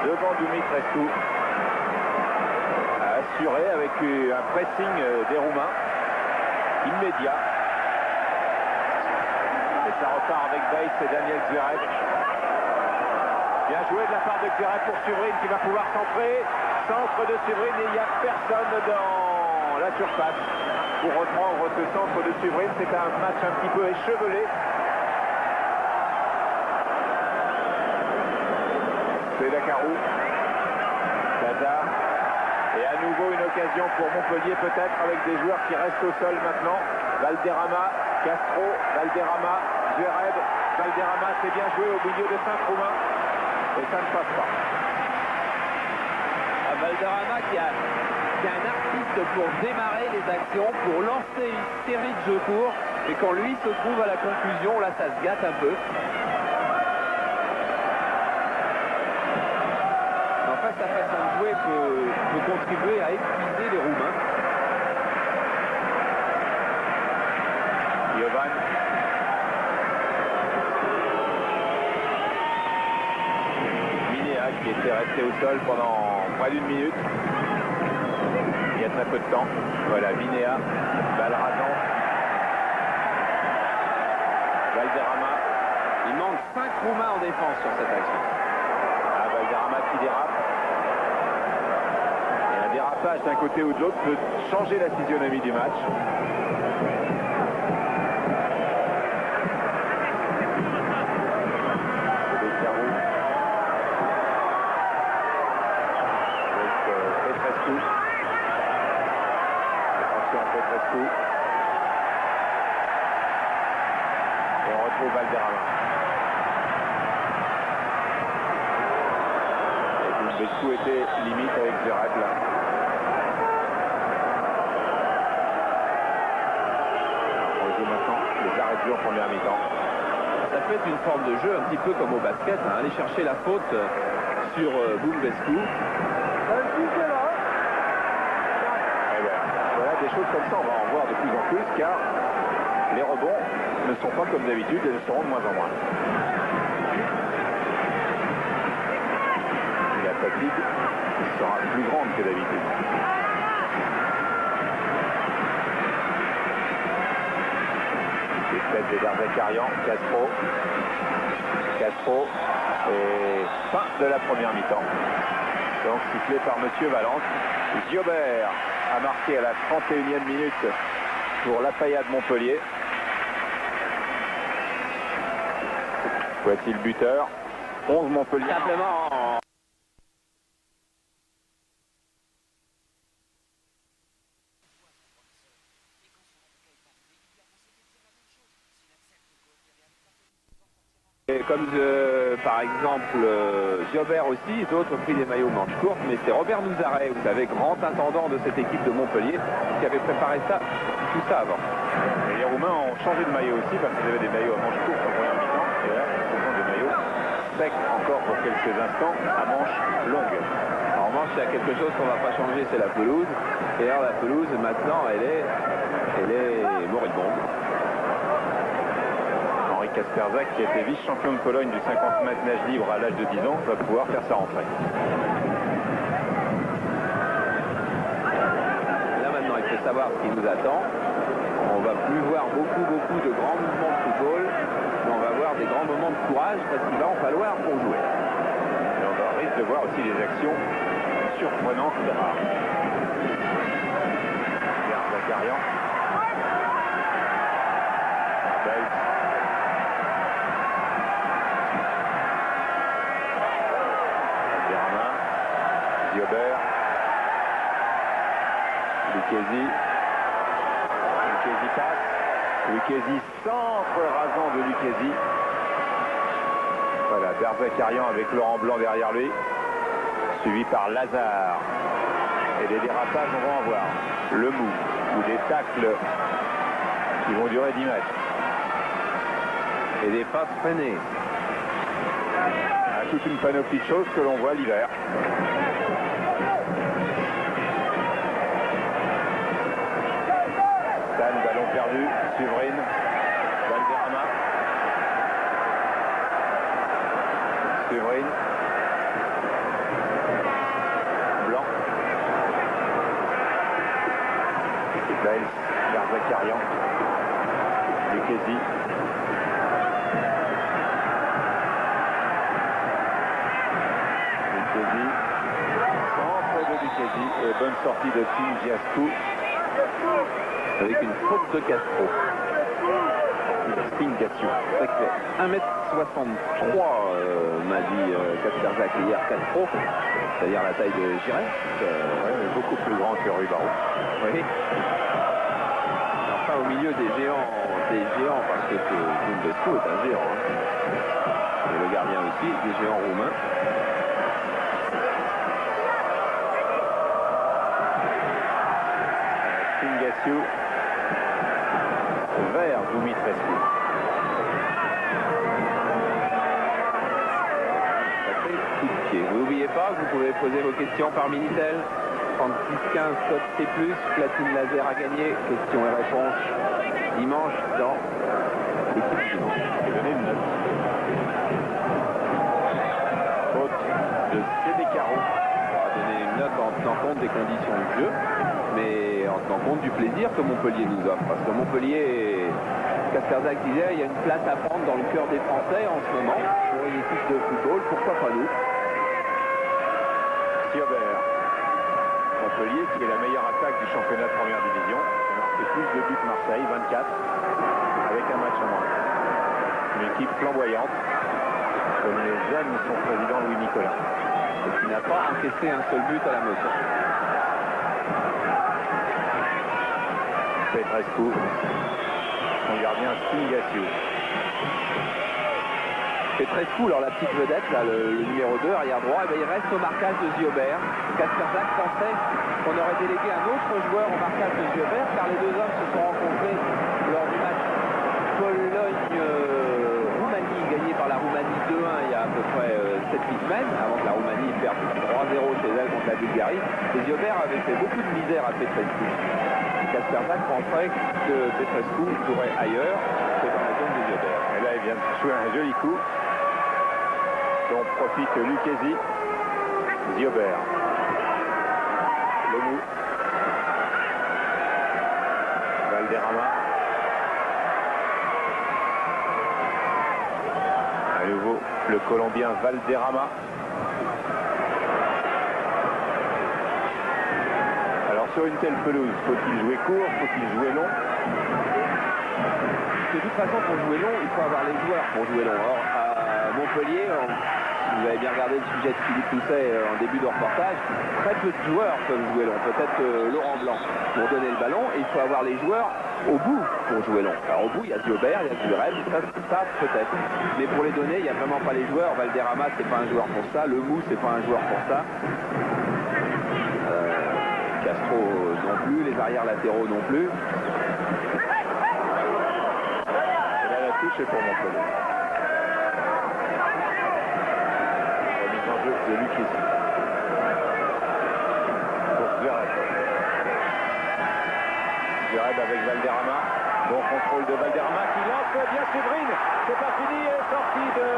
devant Dumitrescu a assuré avec un pressing des Roumains immédiat. Et ça repart avec Bates et Daniel Zverev. Bien joué de la part de Zverev pour Suvrin qui va pouvoir centrer. Centre de Suvrin et il n'y a personne dans la surface pour reprendre ce centre de Suvrin. C'est un match un petit peu échevelé. C'est Dakarou. Kaza. Et à nouveau une occasion pour Montpellier peut-être avec des joueurs qui restent au sol maintenant. Valderrama, Castro, Valderrama, Zverev. Valderrama, c'est bien joué au milieu de 5 Roumains. Et ça ne passe pas. Valderrama qui est un artiste pour démarrer les actions, pour lancer une série de jeux courts. Et quand lui se trouve à la conclusion, là ça se gâte un peu. En fait, sa façon de jouer peut contribuer à épuiser les Roumains. Jovan. Qui était resté au sol pendant près d'une minute. Il y a très peu de temps. Voilà, Vinéa, balle rasante. Valderrama. Il manque 5 Roumains en défense sur cette action. Ah, Valderrama qui dérape. Et un dérapage d'un côté ou de l'autre peut changer la physionomie du match. Et on retrouve Valderrama. Boubescu était limite avec Zverev là. On joue maintenant les arrêts de jeu en première mi-temps. Ça peut être une forme de jeu un petit peu comme au basket, hein, aller chercher la faute sur Boubescu. Voilà, des choses comme ça, on va en voir de plus en plus, car les rebonds ne sont pas comme d'habitude, et le seront de moins en moins. Et la fatigue sera plus grande que d'habitude. Les têtes de Darzakarian, Castro, et fin de la première mi-temps. Donc sifflé par Monsieur Valence. Ziobert a marqué à la 31e minute pour Lafayette Montpellier. Voici le buteur. 11 Montpellier. Simplement. Et comme par exemple Ziobert aussi, d'autres ont pris des maillots manches courtes, mais c'est Robert Nouzaret, vous savez, grand intendant de cette équipe de Montpellier, qui avait préparé tout ça avant. Et les Roumains ont changé de maillot aussi parce qu'ils avaient des maillots à manches courtes en première mi-temps. Et là, ce sont des maillots secs encore pour quelques instants à manches longues. En revanche, il y a quelque chose qu'on ne va pas changer, c'est la pelouse. Et alors la pelouse, maintenant, elle est moribonde. Kasperzak, qui était vice-champion de Pologne du 50 mètres nage libre à l'âge de 10 ans, va pouvoir faire sa rentrée. Là maintenant, il faut savoir ce qui nous attend. On va plus voir beaucoup de grands mouvements de football, mais on va voir des grands moments de courage parce qu'il va en falloir pour jouer. Et on risque de voir aussi des actions surprenantes et rares. Regarde Zakarian. Ziobert, Lucchesi passe, Lucchesi centre rasant de Lucchesi. Voilà, Darzakarian avec Laurent Blanc derrière lui, suivi par Lazare. Et des dérapages, on va en voir. Le mou, ou des tacles qui vont durer 10 mètres. Et des passes freinées. Toute une panoplie de choses que l'on voit l'hiver. Dan, ballon perdu, Suvrine, Valderrama. Suvrine. Blanc. Bels, Darzakarian. Lucchesi. Centre de Lucchesi et bonne sortie de Pingiascu avec une faute de Castro. Pingiascu. 1m63 m'a dit Kasperzak hier, Castro, c'est-à-dire la taille de Giret. Beaucoup plus grand que Rui Barraud. Oui. Enfin au milieu des géants parce que Boubescu est un géant. Hein. Et le gardien aussi, des géants roumains. Pingiascu vers Dumitrescu. Vous n'oubliez pas, vous pouvez poser vos questions par Minitel. 3615 code C+, platine laser à gagner. Questions et réponses dimanche dans l'équipe dimanche. Je vais donner une note. Faute de Sédécaro. On va donner une note en tenant compte des conditions de jeu, mais en tenant compte du plaisir que Montpellier nous offre. Parce que Montpellier, Kasperzak disait, il y a une place à prendre dans le cœur des Français en ce moment pour une équipe de football. Pourquoi pas nous? Ziobert. Montpellier, qui est la meilleure attaque du championnat de première division. Il a marqué plus de buts que Marseille, 24, avec un match en moins. Une équipe flamboyante, comme les aime son président Louis Nicolas. Et qui n'a pas encaissé un seul but à la moto. Petrescu, son gardien Pingiascu. Petrescu, alors la petite vedette, là, le numéro 2, arrière droit, et bien, il reste au marquage de Ziobert. Kasperzak pensait qu'on aurait délégué un autre joueur au marquage de Ziobert, car les deux hommes se sont rencontrés lors du match Pologne-Roumanie, gagné par la Roumanie 2-1 il y a à peu près 7-8 semaines, avant que la Roumanie perde 3-0 chez elle contre la Bulgarie. Et Ziobert avait fait beaucoup de misère à Petrescu. Kasperzak penserait que Petrescu jouerait ailleurs que dans la zone de Ziobert. Et là, il vient de jouer un joli coup dont profite Lucchesi. Ziobert. Le mou. Valderrama. À nouveau, le Colombien Valderrama. Alors sur une telle pelouse, faut-il jouer court, faut-il jouer long? De toute façon, pour jouer long, il faut avoir les joueurs pour jouer long. Or, à Montpellier, si vous avez bien regardé le sujet de Philippe Pousset en début de reportage, très peu de joueurs peuvent jouer long. Peut-être Laurent Blanc pour donner le ballon, et il faut avoir les joueurs au bout pour jouer long. Alors au bout, il y a Ziobert, il y a Zureb, ça peut-être. Mais pour les donner, il n'y a vraiment pas les joueurs. Valderrama, c'est pas un joueur pour ça. Le Mou, c'est pas un joueur pour ça. Castro non plus, les arrières latéraux non plus. C'est pour Montpellier. Remise en jeu de Lucchesi. Pour Zverev. Zverev avec Valderrama. Bon contrôle de Valderrama qui lance bien Séverine. C'est pas fini, sortie de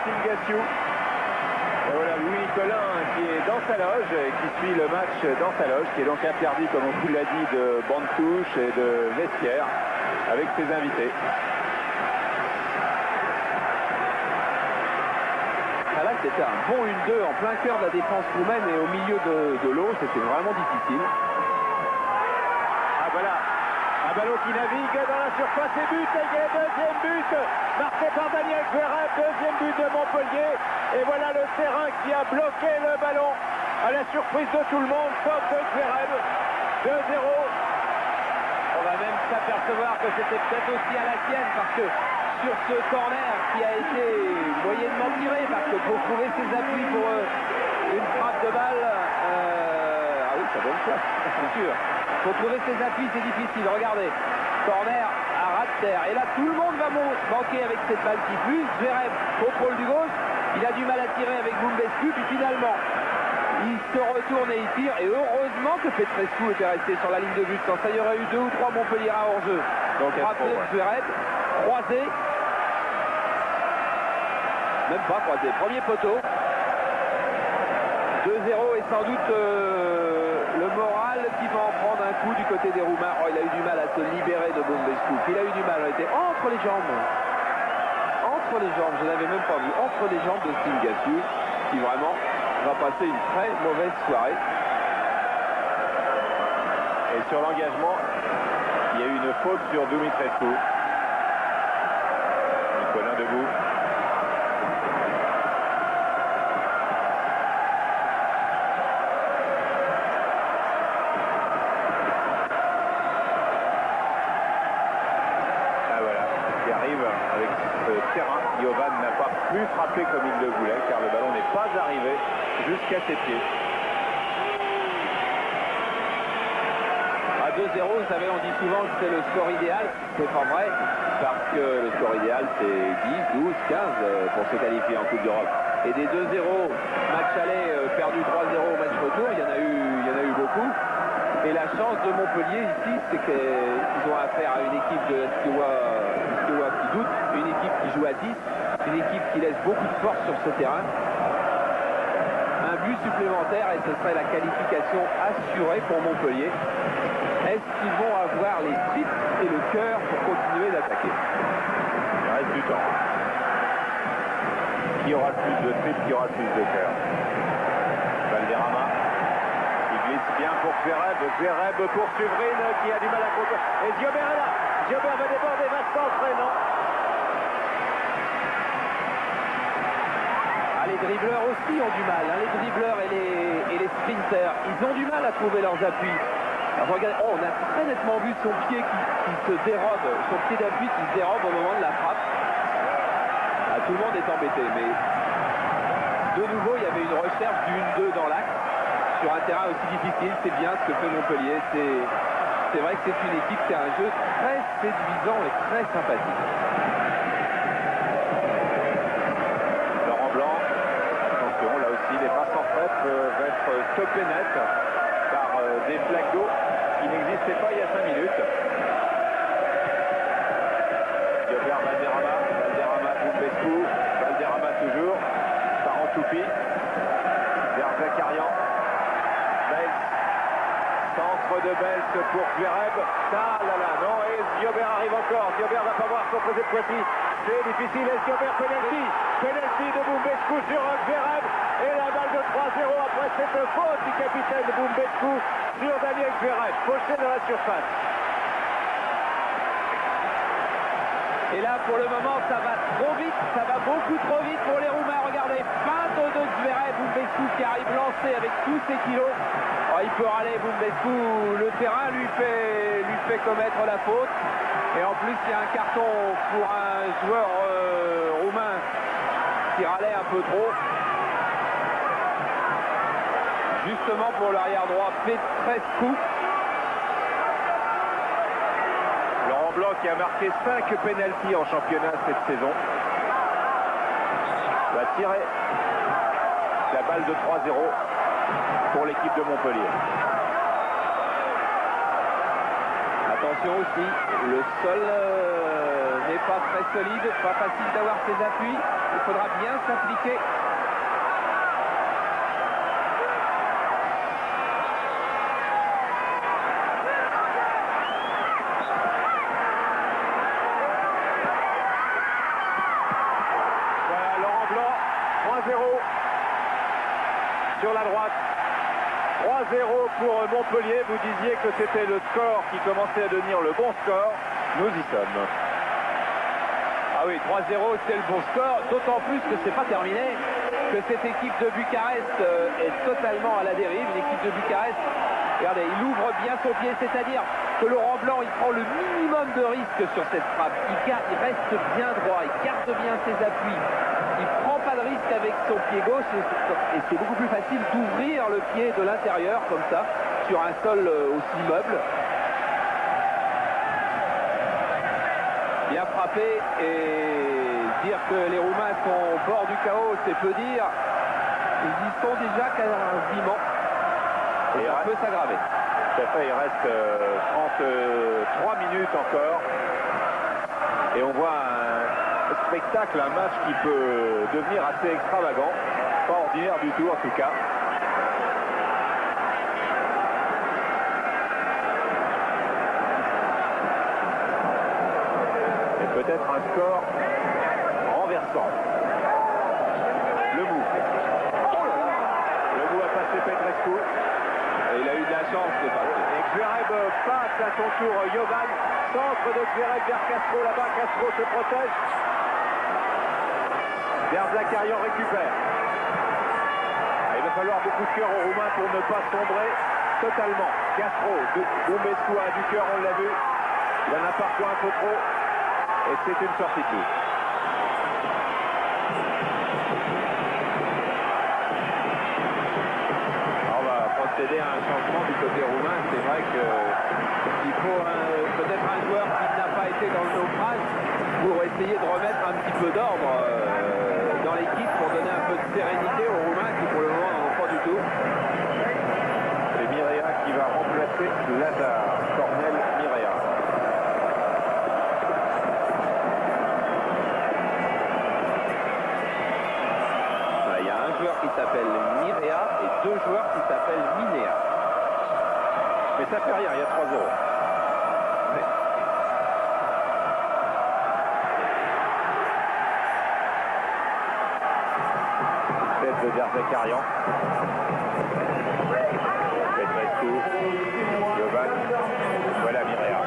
Singasiu. Et voilà Louis Nicolin qui est dans sa loge et qui suit le match dans sa loge, qui est donc interdit, comme on vous l'a dit, de banc de touche et de vestiaire avec ses invités. Là, c'était un bon 1-2 en plein cœur de la défense roumaine et au milieu de l'eau, c'était vraiment difficile. Ah voilà, un ballon qui navigue dans la surface et but, et deuxième but, marqué par Daniel Zverev, deuxième but de Montpellier. Et voilà le terrain qui a bloqué le ballon à la surprise de tout le monde, sauf de Zverev. 2-0. On va même s'apercevoir que c'était peut-être aussi à la sienne, parce que sur ce corner qui a été moyennement tiré, parce que pour trouver ses appuis pour une frappe de balle, ah oui, ça donne ça, c'est sûr. Pour trouver ses appuis, c'est difficile. Regardez, corner à ras de terre. Et là, tout le monde va manquer avec cette balle qui fuse. Zverev contrôle du gauche, il a du mal à tirer avec Bumbescu, puis finalement, il se retourne et il tire. Et heureusement que Petrescu était resté sur la ligne de but. Quand ça, il y aurait eu 2 ou 3 Montpellier hors jeu. Donc, frappé de Zverev, croisé. Même pas croisé, premier poteau. 2-0 et sans doute le moral qui va en prendre un coup du côté des Roumains. Oh, il a eu du mal à se libérer de Bumbescu. Il a eu du mal, il était entre les jambes. Entre les jambes, je n'avais même pas vu. Entre les jambes de Singasiu, qui vraiment va passer une très mauvaise soirée. Et sur l'engagement, il y a eu une faute sur Dumitrescu. Nicolin debout. Terrain. Jovan n'a pas pu frapper comme il le voulait car le ballon n'est pas arrivé jusqu'à ses pieds. À 2-0, vous savez, on dit souvent que c'est le score idéal. C'est pas vrai, parce que le score idéal c'est 10, 12, 15 pour se qualifier en Coupe d'Europe. Et des 2-0, match aller perdu 3-0 au match retour, il y en a eu beaucoup. Et la chance de Montpellier ici, c'est qu'ils ont affaire à une équipe de Steaua qui doute, une équipe qui joue à 10, une équipe qui laisse beaucoup de force sur ce terrain. Un but supplémentaire et ce serait la qualification assurée pour Montpellier. Est-ce qu'ils vont avoir les tripes et le cœur pour continuer d'attaquer? Il reste du temps. Qui aura plus de tripes, qui aura plus de cœur? Valderrama. Bien pour Zverev, Zverev pour Séverine qui a du mal à contrôler. Et Ziobert est là. Ziobert va déborder, va se centrer, non? Ah, les dribbleurs aussi ont du mal. Hein. Les dribbleurs et les sprinters, ils ont du mal à trouver leurs appuis. Alors, regardez, on a très nettement vu son pied qui se dérobe, son pied d'appui qui se dérobe au moment de la frappe. À tout le monde est embêté, mais de nouveau, il y avait une recherche du 1-2 dans l'axe sur un terrain aussi difficile. C'est bien ce que fait Montpellier. C'est vrai que c'est une équipe qui a un jeu très séduisant et très sympathique. Laurent Blanc, attention, là aussi, les passes en fait peuvent être stoppées net par des flaques d'eau qui n'existaient pas il y a 5 minutes. Gilbert Valderrama, Boubescu, Valderrama toujours, par Antoupi, vers Zakarian, Bels, centre de Bels pour Zverev, ça là là, non, et Gilbert arrive encore, Gilbert va pas voir son creuset de Poitiers, c'est difficile, et Gilbert penalty de Boubescu sur Zverev, et la balle de 3-0 après cette faute du capitaine Boubescu sur Daniel Zverev, fauché dans la surface. Et là, pour le moment, ça va trop vite, ça va beaucoup trop vite pour les Roumains. Regardez, feinte de Zverev, Boubescu qui arrive lancé avec tous ses kilos. Oh, il peut râler, Boubescu, le terrain lui fait commettre la faute. Et en plus, il y a un carton pour un joueur roumain qui râlait un peu trop. Justement pour l'arrière droit, Petrescu. Laurent Blanc qui a marqué 5 pénaltys en championnat cette saison va tirer la balle de 3-0 pour l'équipe de Montpellier. Attention aussi, le sol n'est pas très solide, pas facile d'avoir ses appuis. Il faudra bien s'appliquer. Sur la droite, 3-0 pour Montpellier. Vous disiez que c'était le score qui commençait à devenir le bon score. Nous y sommes. Ah oui, 3-0, c'est le bon score. D'autant plus que c'est pas terminé, que cette équipe de Bucarest est totalement à la dérive. L'équipe de Bucarest, regardez, il ouvre bien son pied, c'est-à-dire que Laurent Blanc, il prend le minimum de risque sur cette frappe. Il reste bien droit, il garde bien ses appuis. Il ne prend pas de risque avec son pied gauche et c'est beaucoup plus facile d'ouvrir le pied de l'intérieur comme ça sur un sol aussi meuble. Bien frappé et dire que les Roumains sont au bord du chaos, c'est peu dire. Ils y sont déjà quasiment et ça peut s'aggraver. Tout à fait, il reste 33 minutes encore et on voit un spectacle, un match qui peut devenir assez extravagant, pas ordinaire du tout en tout cas. Et peut-être un score renversant. Le bout. Le bout a passé Petrescu. Et il a eu de la chance de passer. Et Zverev passe à son tour Jovan. Centre de Zverev vers Castro là-bas. Castro se protège. Vers Zakarian récupère. Il va falloir beaucoup de cœur aux Roumains pour ne pas sombrer totalement. Castro, Boubescu a du cœur, on l'a vu. Il en a parfois un peu trop. Et c'est une certitude. On va procéder à un changement du côté roumain. C'est vrai qu'il faut peut-être un joueur qui n'a pas été dans le naufrage pour essayer de remettre un petit peu d'ordre dans l'équipe pour donner un peu de sérénité aux Roumains qui pour le moment n'en ont pas du tout. C'est Mireya qui va remplacer Lazare. Cornel Mireya. Il y a un joueur qui s'appelle Mireya et deux joueurs qui s'appellent Minéa. Mais ça fait rien, il y a 3-0. Tête de Zakarian. Petrescu. Jovan. Voilà Mireya.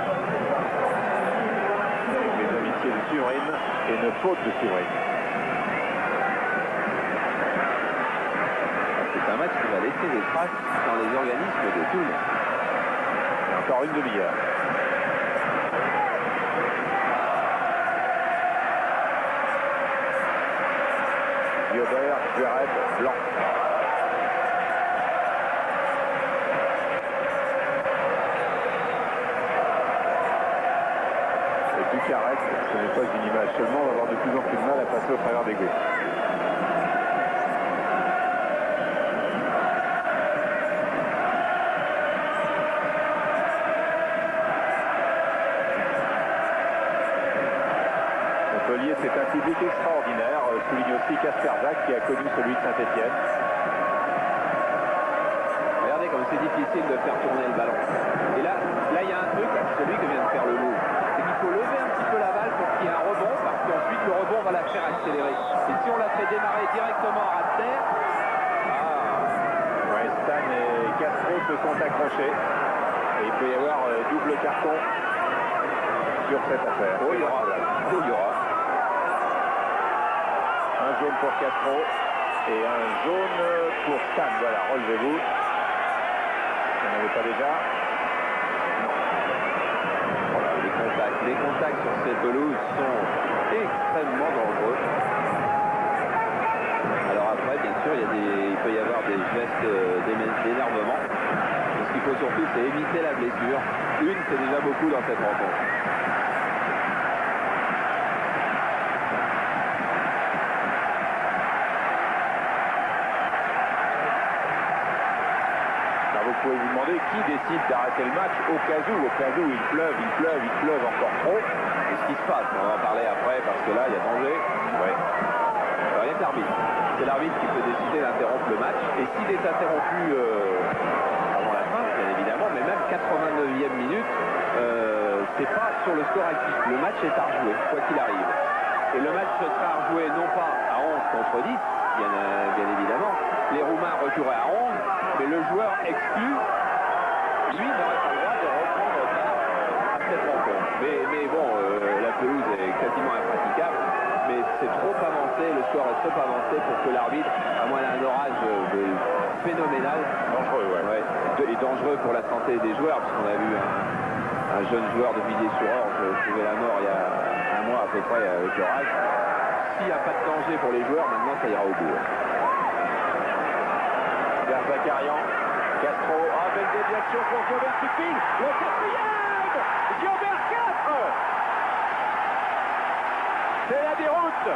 Les amitiés de Suvrine et une faute de Suvrine. C'est un match qui va laisser des traces dans les organismes de tout le monde. Encore une demi-heure. l'image. Seulement, on va avoir de plus en plus de mal à passer au travers des gouttes. Montpellier, c'est un public extraordinaire, souligne aussi Casper Jacques qui a connu celui de Saint-Etienne. Regardez comme c'est difficile de faire tourner le ballon. Et là, il y a un truc, celui que vient de faire le loup. C'est qu'il faut lever un petit peu la balle pour qu'il y ait un rebond, parce qu'ensuite le rebond va la faire accélérer. Et si on la fait démarrer directement à ras de terre, Ouais, Stan et Castro se sont accrochés. Et il peut y avoir double carton sur cette affaire. il y aura. Un jaune pour Castro et un jaune pour Stan. Voilà, relevez-vous. Vous n'en avez pas déjà? Voilà, les contacts sur cette pelouse sont extrêmement dangereux. Alors après, bien sûr, il peut y avoir des gestes d'énervement. Ce qu'il faut surtout, c'est éviter la blessure. Une, c'est déjà beaucoup dans cette rencontre. Vous pouvez vous demander qui décide d'arrêter le match au cas où il pleuve encore trop. C'est ce qui se passe. On va en parler après parce que là, il y a danger. Ouais. Rien que l'arbitre. C'est l'arbitre qui peut décider d'interrompre le match. Et s'il est interrompu avant la fin, bien évidemment, mais même 89e minute, c'est pas sur le score actif. Le match est à rejouer, quoi qu'il arrive. Et le match sera à rejouer non pas à 11 contre 10, bien évidemment. Les Roumains rejoueraient à 11, mais le joueur exclu, lui, n'aurait pas le droit de reprendre part à cette rencontre. Mais bon, la pelouse est quasiment impraticable, mais c'est trop avancé, le score est trop avancé pour que l'arbitre, à moins d'un orage phénoménal, Dangereux, ouais. et dangereux pour la santé des joueurs, puisqu'on a vu un jeune joueur de Villiers-sur-Orge trouver la mort il y a un mois à peu près avec l'orage. S'il n'y a pas de danger pour les joueurs, maintenant ça ira au bout. Vers Zakarian, Castro, belle déviation pour Gobert qui file, le quatrième, Gobert 4. C'est la déroute.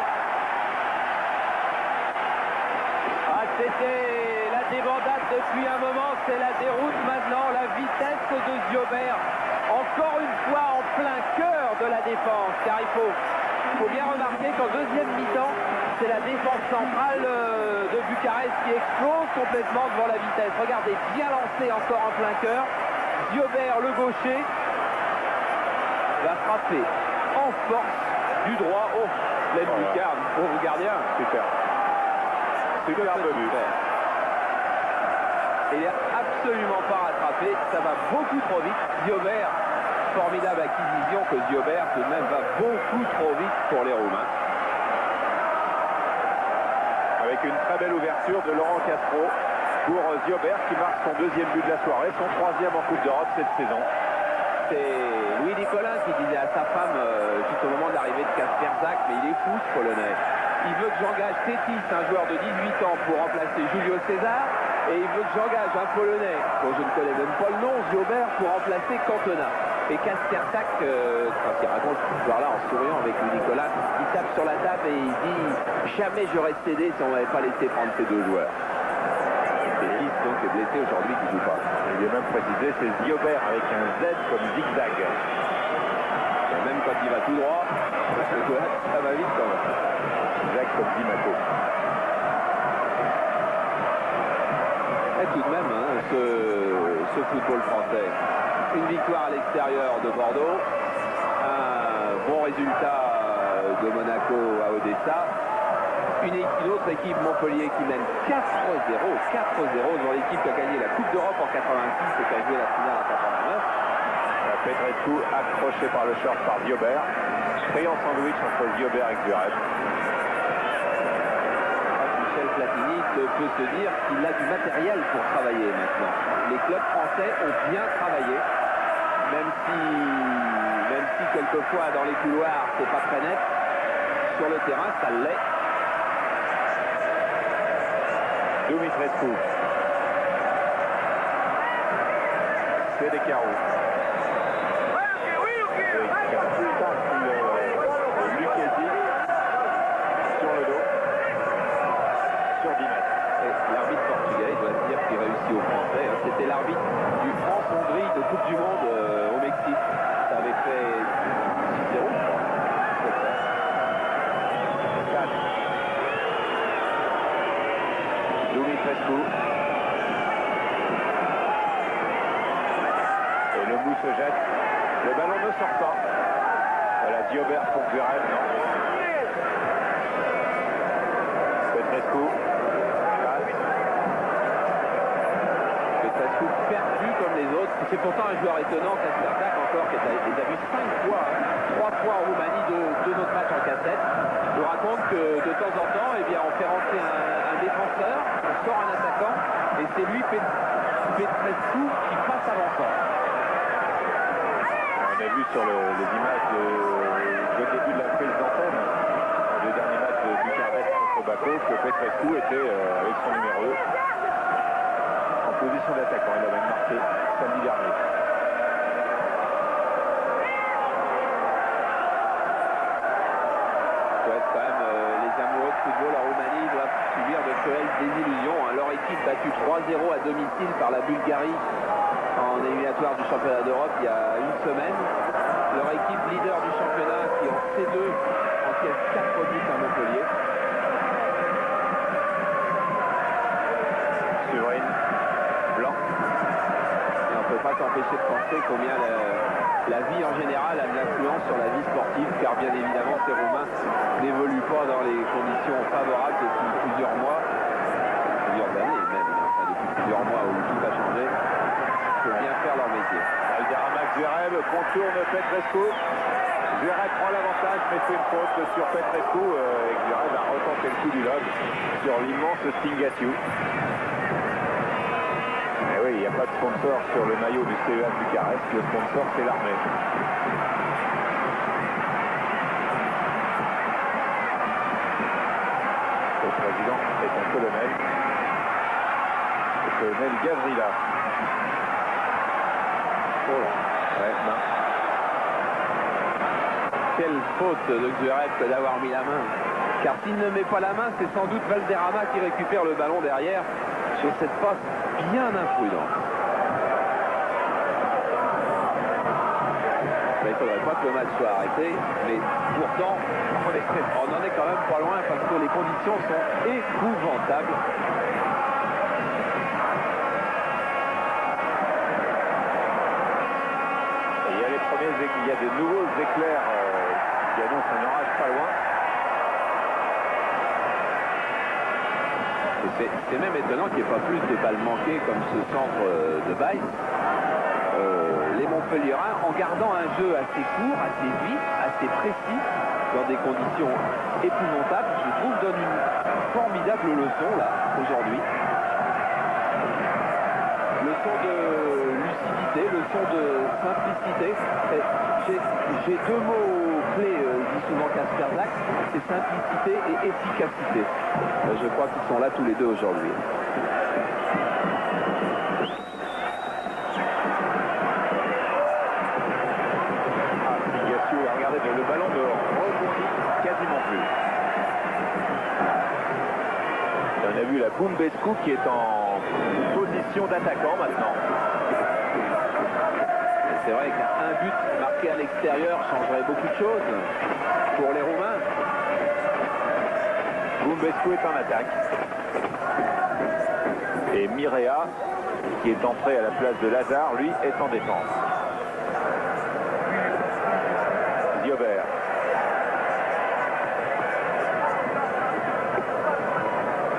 C'était la débandade depuis un moment, c'est la déroute maintenant, la vitesse de Ziobert. Encore une fois en plein cœur de la défense, car il faut bien remarquer qu'en deuxième mi-temps, c'est la défense centrale de Bucarest qui explose complètement devant la vitesse. Regardez, bien lancé encore en plein cœur. Ziobert, le gaucher, va frapper en force du droit. Oh, pleine lucarne, pauvre gardien. Super. Superbe but. Il n'est absolument pas rattrapé, ça va beaucoup trop vite. Ziobert, formidable acquisition que Ziobert tout de même va beaucoup trop vite pour les Roumains. Avec une très belle ouverture de Laurent Castro pour Ziobert qui marque son deuxième but de la soirée, son troisième en Coupe d'Europe cette saison. C'est Louis Nicolin qui disait à sa femme juste au moment de l'arrivée de Kasper Zak, mais il est fou ce Polonais. Il veut que j'engage Tétis, un joueur de 18 ans, pour remplacer Julio César, et il veut que j'engage un Polonais, dont je ne connais même pas le nom, Ziobert, pour remplacer Cantona. Et Kasper Zak, quand il raconte cette histoire-là en souriant avec Louis Nicolin, il tape sur la table et il dit « Jamais j'aurais cédé si on m'avait pas laissé prendre ces deux joueurs ». Tétis donc est blessé aujourd'hui, qui ne joue pas. Il est même précisé, c'est Ziobert avec un Z comme zigzag. Même quand il va tout droit, parce que ça va vite quand même. Zigzag comme dit Mato. Et tout de même, hein, ce football français. Une victoire à l'extérieur de Bordeaux, un bon résultat de Monaco à Odessa, une autre équipe Montpellier qui mène 4-0 devant l'équipe qui a gagné la Coupe d'Europe en 86 et qui a joué la finale en 89. Petrescu accroché par le short par Ziobert. Brillant sandwich entre Ziobert et Zverev. Michel Platini peut se dire qu'il a du matériel pour travailler maintenant. Les clubs français ont bien travaillé, même si quelquefois dans les couloirs c'est pas très net. Sur le terrain, ça l'est. Dumitrescu. C'est des carreaux. Petrescu. Et le bout se jette. Le ballon ne sort pas. Voilà, Diobert pour Zverev, non. Petrescu. Petrescu perdu comme les autres. C'est pourtant un joueur étonnant, Kasperdak encore, qui les a vus 5 fois, 3 fois en Roumanie, 2 autres matchs en cassette. Je vous raconte que de temps en temps, eh bien, on fait rentrer un défenseur, on sort un attaquant, et c'est lui, Petrescu, qui passe avant ça. On a vu sur les images de début de la prise d'antenne, le dernier match de Bucarest contre Bako, que Petrescu était avec son numéro 2 en position d'attaquant. Il avait marqué samedi dernier. Quand même, les amoureux de football en Roumanie doivent subir de cruelles désillusions. Hein. Leur équipe battue 3-0 à domicile par la Bulgarie en éliminatoire du championnat d'Europe il y a une semaine. Leur équipe leader du championnat qui en C2 encaisse 4 buts à Montpellier. Suvrine, blanc. Et on ne peut pas s'empêcher de penser combien la vie en général a de l'influence sur la vie sportive, car bien évidemment ces Roumains n'évoluent pas dans les conditions favorables depuis plusieurs mois, plusieurs années même, enfin depuis plusieurs mois où tout a changé, pour bien faire leur métier. Valderrama, Zverev contourne Petrescu. Zverev prend l'avantage mais fait une faute sur Petrescu et Zverev a retenté le coup du lob sur l'immense Stingatiou. Et oui, il n'y a pas de sponsor sur le maillot du CEA Bucarest, le sponsor c'est l'armée. Le président est un colonel. Le colonel Gavrila. Oh là, ouais, non. Quelle faute de Zverev que d'avoir mis la main. Car s'il ne met pas la main, c'est sans doute Valderrama qui récupère le ballon derrière sur cette passe bien imprudente. Il ne faudrait pas que le match soit arrêté, mais pourtant, on en est quand même pas loin parce que les conditions sont épouvantables. Il y a de nouveaux éclairs qui annoncent un orage pas loin. C'est même étonnant qu'il n'y ait pas plus de balles manquées comme ce centre de Baïs. Les Montpelliérains, en gardant un jeu assez court, assez vif, assez précis, dans des conditions épouvantables, je trouve, donnent une formidable leçon là, aujourd'hui. Leçon de lucidité, leçon de simplicité. J'ai 2 mots clés, dit souvent Kasperdak, c'est simplicité et efficacité. Je crois qu'ils sont là tous les deux aujourd'hui. Stingatiou, regardez, le ballon ne rebondit quasiment plus. On a vu la Bumbescu qui est en position d'attaquant maintenant. C'est vrai qu'un but marqué à l'extérieur changerait beaucoup de choses pour les Roumains. Bumbescu est en attaque. Et Mirea, qui est entré à la place de Lazare, lui est en défense. Diobert.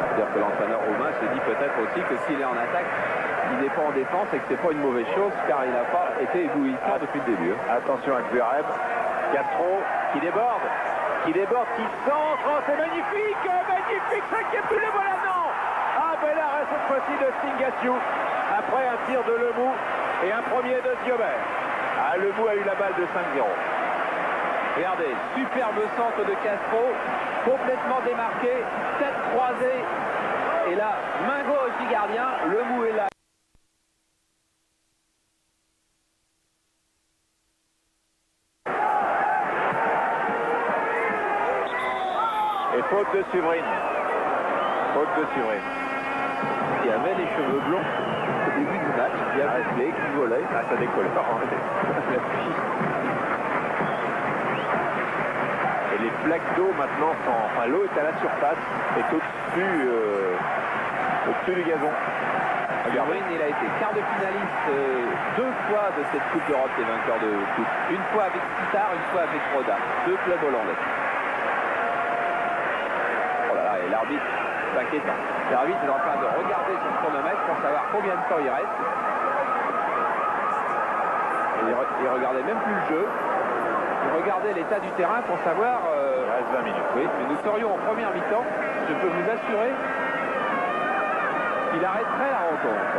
C'est-à-dire que l'entraîneur roumain se dit peut-être aussi que s'il est en attaque, il n'est pas en défense et que c'est pas une mauvaise chose car il n'a pas été éblouissant depuis le début. Attention à Zverev. Castro qui déborde, qui centre. Oh, c'est magnifique, magnifique, 5e but, le voilà, non. Ah, bel arrêt cette fois-ci de Stingatiou après un tir de Lemou et un premier de Diobert. Ah, Lemou a eu la balle de 5-0. Regardez, superbe centre de Castro, complètement démarqué, tête croisée. Et là, main gauche du gardien, Lemou est là. Et faute de Suvrine. Faute de Suvrine. Il avait les cheveux blonds au début du match, qui a appelé, qui volait. Ah, ça décolle pas. Et les flaques d'eau maintenant, enfin l'eau est à la surface, est au-dessus du gazon. Regardez, il a été quart de finaliste 2 fois de cette Coupe d'Europe des vainqueurs de coupe. Une fois avec Sittard, une fois avec Roda. 2 clubs hollandais. Oh là là, et l'arbitre, c'est inquiétant. L'arbitre est en train de regarder son chronomètre pour savoir combien de temps il reste. Et il regardait même plus le jeu. Il regardait l'état du terrain pour savoir... Il reste 20 minutes. Oui, mais nous serions en première mi-temps. Je peux vous assurer qu'il arrêterait la rencontre.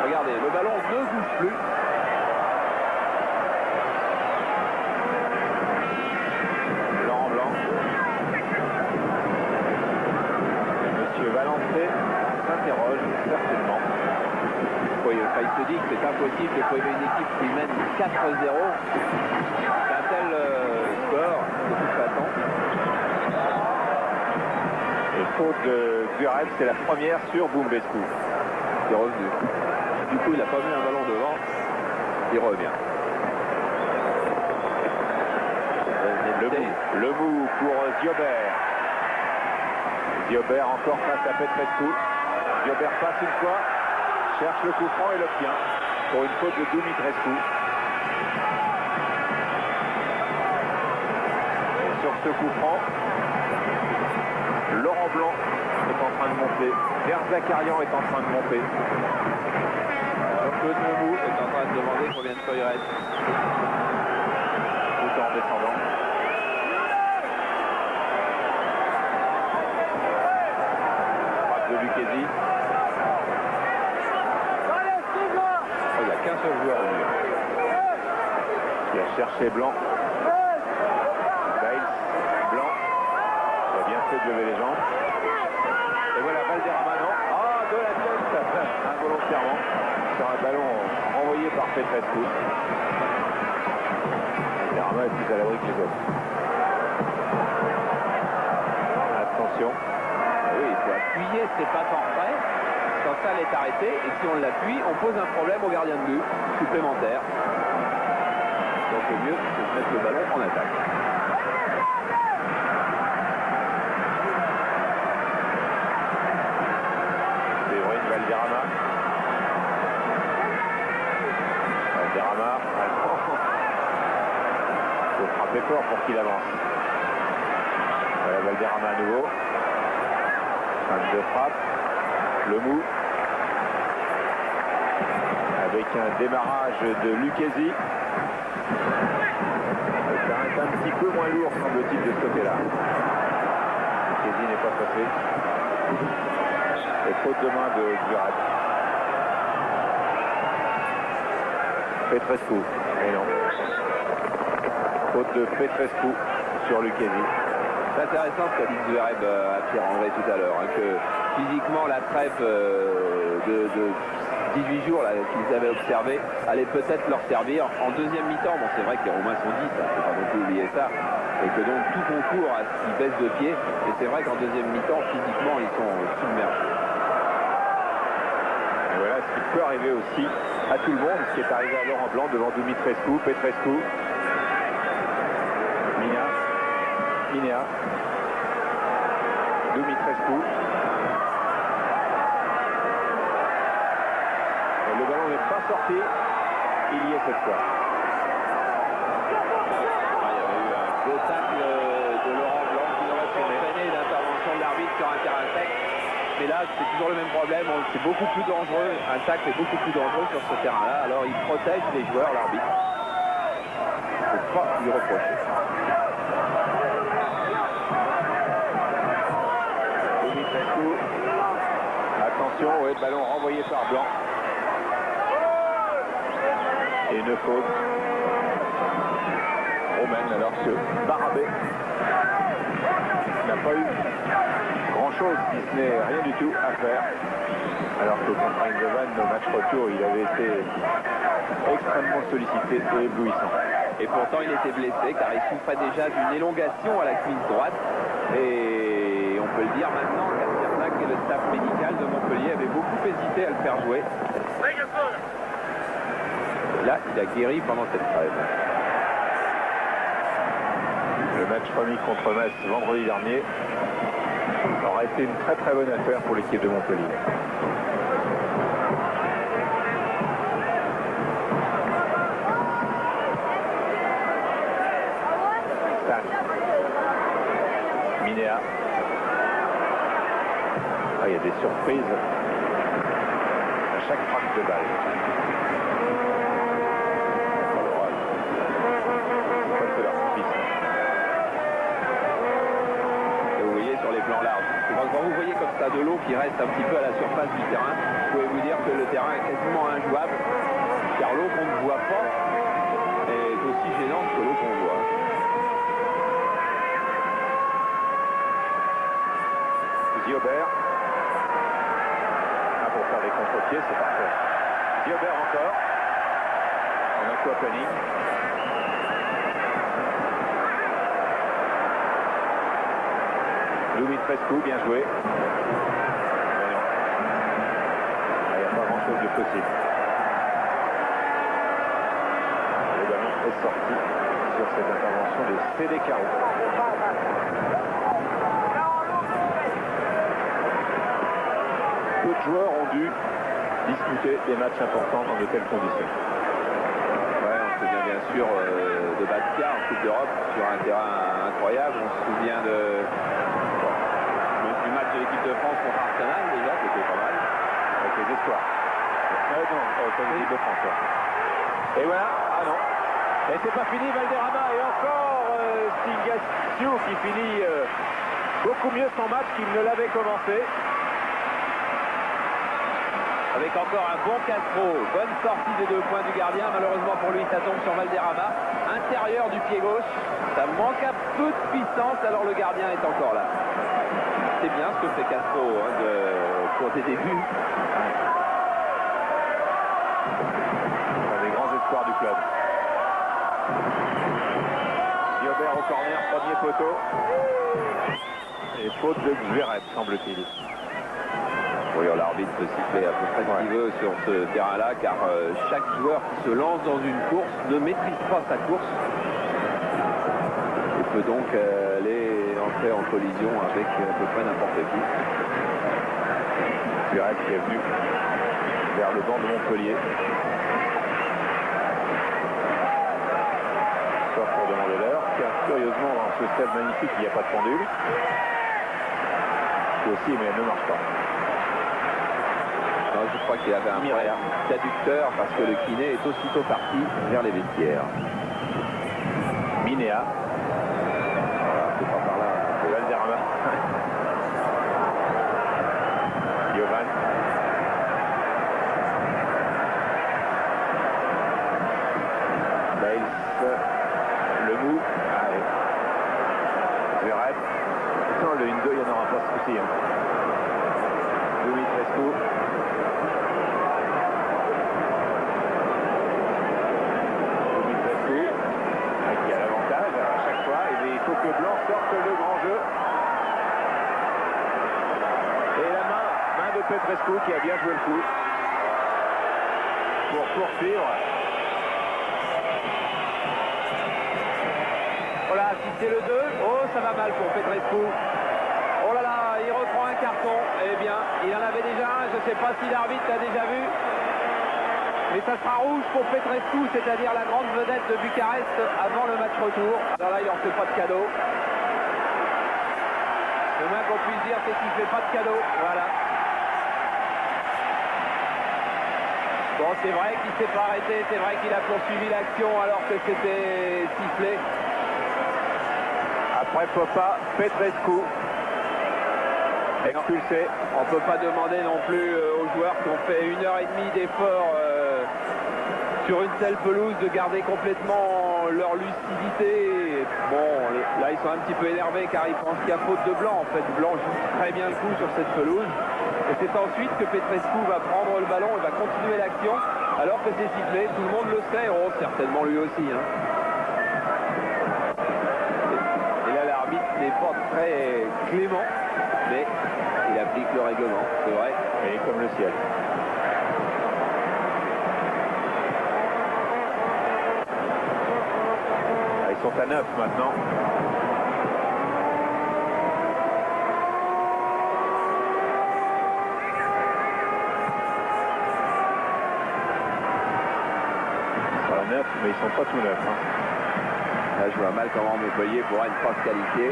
Regardez, le ballon ne bouge plus. Blanc. Monsieur Valenté s'interroge certainement. Oui, enfin, il se dit que c'est impossible de trouver une équipe qui mène 4-0. C'est un tel score de toute façon. Et faute de Zverev, c'est la première sur Boumbescu. Il est revenu. Du coup, il n'a pas mis un ballon devant. Il revient. Le mou pour Ziobert. Ziobert encore face à Petrescu. Ziobert passe une fois, cherche le coup franc et l'obtient pour une faute de Dumitrescu. Et sur ce coup franc, Laurent Blanc est en train de monter. Verzakarian est en train de monter. Claude Memou est en train de demander combien de temps il reste. Tout en descendant. Frappe de Lucchesi. Oh, il n'y a qu'un seul joueur au mur. Qui a cherché Blanc. Bale. Blanc. Il a bien fait de lever les jambes. Et voilà Valderrama, non. Ah, de la tête, involontairement, sur un ballon envoyé par Petrescu. Valderrama est plus à l'abri que les autres. Attention. Oui, il faut appuyer ses pattes en retrait. Quand ça est arrêté, et si on l'appuie, on pose un problème au gardien de but supplémentaire. Donc le mieux, c'est de mettre le ballon en attaque. Valderrama. Il faut frapper fort pour qu'il avance. Voilà Valderrama à nouveau. Fin de frappe. Le mou. Avec un démarrage de Lucchesi. Le terrain est un petit peu moins lourd, semble-t-il, de ce côté-là. Lucchesi n'est pas passé. Et faute de main de Zverev. Petrescu. Et non. Faute de Petrescu sur Lucchesi. C'est intéressant ce qu'a dit Zverev à Pierre-André tout à l'heure, hein, que physiquement la trêve de 18 jours qu'ils avaient observé allait peut-être leur servir en deuxième mi-temps. Bon, c'est vrai que les Roumains sont 10, il ne faut pas non plus oublier ça, et que donc tout concourt à ce qu'ils baissent de pied, et c'est vrai qu'en deuxième mi-temps, physiquement, ils sont submergés. Et voilà ce qui peut arriver aussi à tout le monde, ce qui est arrivé à Laurent Blanc devant Dumitrescu, Petrescu, Minea, Dumitrescu. Et le ballon n'est pas sorti, il y est cette fois. Il y avait eu un beau tacle de Laurent Blanc qui aurait pu entraîner une intervention de l'arbitre sur un terrain sec. Mais là, c'est toujours le même problème, c'est beaucoup plus dangereux, un tacle est beaucoup plus dangereux sur ce terrain-là, alors il protège les joueurs, l'arbitre. Il ne faut pas lui reprocher. Dumitrescu. Attention, oui, ballon renvoyé par Blanc. Et une faute roumaine alors que Barabé n'a pas eu grand-chose, si ce n'est rien du tout à faire. Alors que contre Eindhoven, au match retour, il avait été extrêmement sollicité et éblouissant. Et pourtant, il était blessé car il souffrait déjà d'une élongation à la cuisse droite. Et on peut le dire maintenant, Kasternak et le staff médical de Montpellier avaient beaucoup hésité à le faire jouer. Là, il a guéri pendant cette trêve. Le match remis contre Metz vendredi dernier aurait été une très très bonne affaire pour l'équipe de Montpellier. Minéa. Ah, il y a des surprises à chaque frappe de balle. Et vous voyez sur les plans larges, quand vous voyez comme ça de l'eau qui reste un petit peu à la surface du terrain, vous pouvez vous dire que le terrain est quasiment injouable, car l'eau qu'on ne voit pas est aussi gênante que l'eau qu'on voit. Ziobert. Ah, pour faire des contre-pieds, c'est parfait. Ziobert encore. En aquaplaning. Dumitrescu, bien joué. Mais non. Il n'y a pas grand-chose de possible. Le ballon est sorti sur cette intervention de CD Caro. Peu de joueurs ont dû disputer des matchs importants dans de telles conditions. Ouais, on se souvient bien sûr de Bastia en Coupe d'Europe sur un terrain incroyable. On se souvient du match de l'équipe de France contre Arsenal déjà, qui était pas mal. Avec les espoirs. Non, pas l'équipe de France. Et voilà, ah non. Et c'est pas fini, Valderrama. Et encore Stingaciu qui finit beaucoup mieux son match qu'il ne l'avait commencé. Avec encore un bon Castro, bonne sortie des 2 points du gardien, malheureusement pour lui ça tombe sur Valderrama, intérieur du pied gauche, ça manque un peu de puissance alors le gardien est encore là. C'est bien ce que fait Castro pour des débuts. Un des grands espoirs du club. Ziobert au corner, premier poteau. Et faute de Zverev, semble-t-il. Oui, l'arbitre peut siffler à peu près ce qu'il veut sur ce terrain-là, car chaque joueur qui se lance dans une course ne maîtrise pas sa course et peut donc aller entrer en collision avec à peu près n'importe qui. Zverev qui est venu vers le banc de Montpellier. Sauf pour demander l'heure, car curieusement dans ce stade magnifique il n'y a pas de pendule. Aussi, mais elle ne marche pas. Non, je crois qu'il avait un problème d'adducteur parce que le kiné est aussitôt parti vers les vestiaires. Minéa. Voilà, c'est pas par là. C'est Valderrama. Jovan. Bales. Le mou. Ah oui. Zverev. Non, le 1-2, il n'y en aura pas ce souci. Dumitrescu. Qui a l'avantage à chaque fois. Et il faut que Blanc sorte le grand jeu. Et la main de Petrescu qui a bien joué le coup. Pour poursuivre. Voilà, si c'est le 2, oh ça va mal pour Petrescu. Oh là là, il reprend un carton. Eh bien, il en avait déjà un, je ne sais pas si l'arbitre l'a déjà vu. Mais ça sera rouge pour Petrescu, c'est-à-dire la grande vedette de Bucarest avant le match retour. Alors là, il n'en fait pas de cadeau. Le moins qu'on puisse dire, c'est qu'il ne fait pas de cadeau. Voilà. Bon, c'est vrai qu'il ne s'est pas arrêté, c'est vrai qu'il a poursuivi l'action alors que c'était sifflé. Après Popa, Petrescu. Expulsé. On ne peut pas demander non plus aux joueurs qui ont fait 1h30 d'effort sur une telle pelouse de garder complètement leur lucidité. Bon, là ils sont un petit peu énervés car ils pensent qu'il y a faute de Blanc. En fait, Blanc joue très bien le coup sur cette pelouse. Et c'est ensuite que Petrescu va prendre le ballon et va continuer l'action alors que c'est sifflé. Tout le monde le sait, oh, certainement lui aussi. Hein. Et là l'arbitre n'est pas très clément, mais il applique le règlement, c'est vrai. Et comme le ciel. Ils sont à 9 maintenant. Mais ils sont pas tout neufs. Hein. Là, je vois mal comment Montpellier pourra une fois qualifié.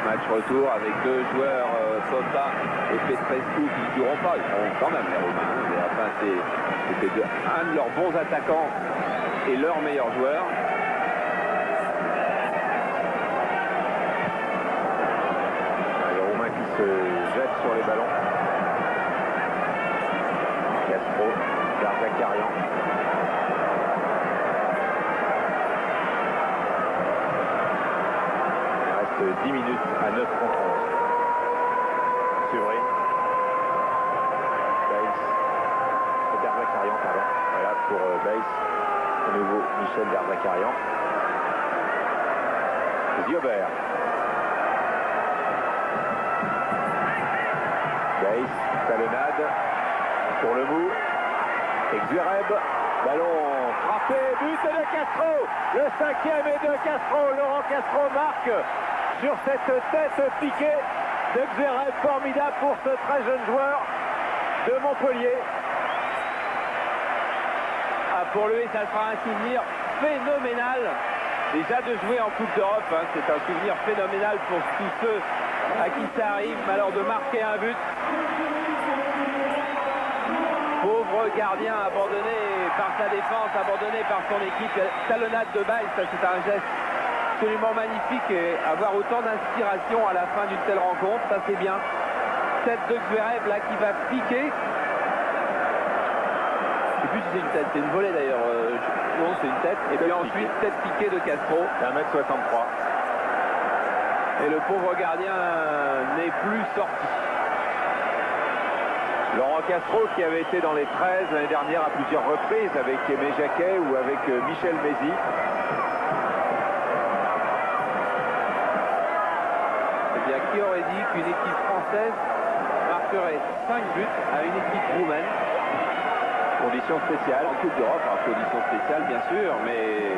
Match retour avec deux joueurs, Sosa et Petrescu, qui ne joueront pas. Ils seront quand même les Roumains. Mais enfin, c'était un de leurs bons attaquants et leur meilleur joueur. Les Roumains qui se jettent sur les ballons. Castro, Zakarian. Il reste 10 minutes à 9 contre 11. Suvry. Baïs. Zakarian, pardon. Voilà pour Baïs. De nouveau Michel Zakarian. Ziobert. Baïs, talonnade. Pour le mou. Exureb. Ballon frappé. But de Castro. Le 5e est de Castro. Laurent Castro marque sur cette tête piquée de Xereb. Formidable pour ce très jeune joueur de Montpellier. Ah, pour lui, ça sera un souvenir phénoménal. Déjà de jouer en Coupe d'Europe, hein, c'est un souvenir phénoménal pour tous ceux à qui ça arrive. Mais alors de marquer un but. Pauvre gardien abandonné par sa défense, abandonné par son équipe. Talonnade de Baïs, ça c'est un geste absolument magnifique, et avoir autant d'inspiration à la fin d'une telle rencontre, ça c'est bien. Tête de Zverev là qui va piquer. Je sais plus si c'est une tête, c'est une volée d'ailleurs. Non, c'est une tête. Et puis ensuite, tête piquée de Castro. 1m63. Et le pauvre gardien n'est plus sorti. Laurent Castro qui avait été dans les 13 l'année dernière à plusieurs reprises avec Aimé Jacquet ou avec Michel Mézy. Eh bien, qui aurait dit qu'une équipe française marquerait 5 buts à une équipe roumaine? Conditions spéciales. En Coupe d'Europe, en conditions spéciales bien sûr, mais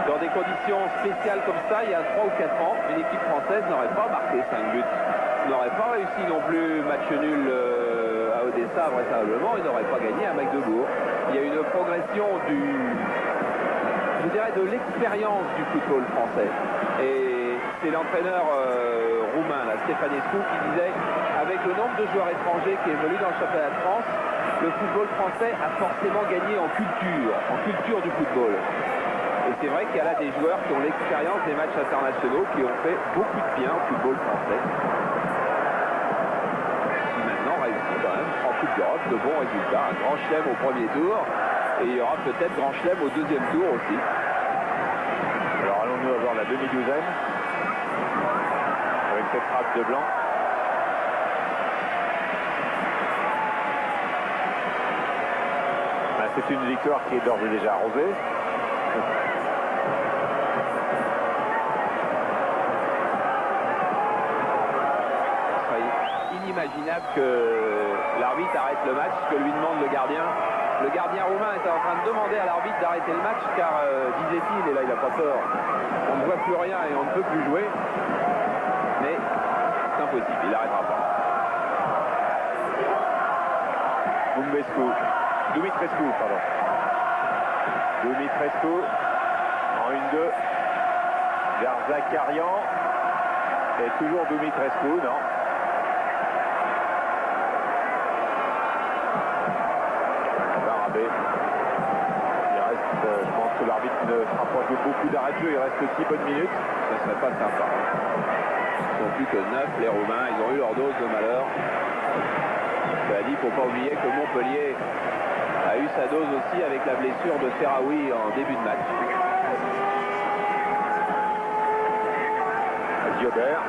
dans des conditions spéciales comme ça, il y a 3 ou 4 ans, une équipe française n'aurait pas marqué 5 buts. N'aurait pas réussi non plus match nul à Odessa, vraisemblablement, il n'aurait pas gagné à Magdebourg. Il y a une progression je dirais, de l'expérience du football français. Et c'est l'entraîneur roumain, là, Stefanescu, qui disait, avec le nombre de joueurs étrangers qui évoluent dans le championnat de France, le football français a forcément gagné en culture du football. Et c'est vrai qu'il y a là des joueurs qui ont l'expérience des matchs internationaux, qui ont fait beaucoup de bien au football français. Qui maintenant réussit quand même en Coupe d'Europe de bons résultats. Un grand chelem au premier tour, et il y aura peut-être grand chelem au deuxième tour aussi. Alors allons-nous avoir la demi-douzaine avec cette frappe de Blanc. C'est une victoire qui est d'ores et déjà arrosée. Ce serait inimaginable que l'arbitre arrête le match, ce que lui demande le gardien. Le gardien roumain est en train de demander à l'arbitre d'arrêter le match, car disait-il, et là il n'a pas tort, on ne voit plus rien et on ne peut plus jouer. Mais c'est impossible, il n'arrêtera pas. Dumitrescu, pardon. Dumitrescu en 1-2 vers Zakarian. Et toujours Dumitrescu, non. Barabé. Il reste, je pense que l'arbitre ne fera pas jouer beaucoup d'arrêts de jeu. Il reste 6 bonnes minutes. Ça serait pas sympa. Ils sont plus que 9, les Roumains. Ils ont eu leur dose de malheur. Cela dit, il ne faut pas oublier que Montpellier a eu sa dose aussi avec la blessure de Serraoui en début de match. Ziobert.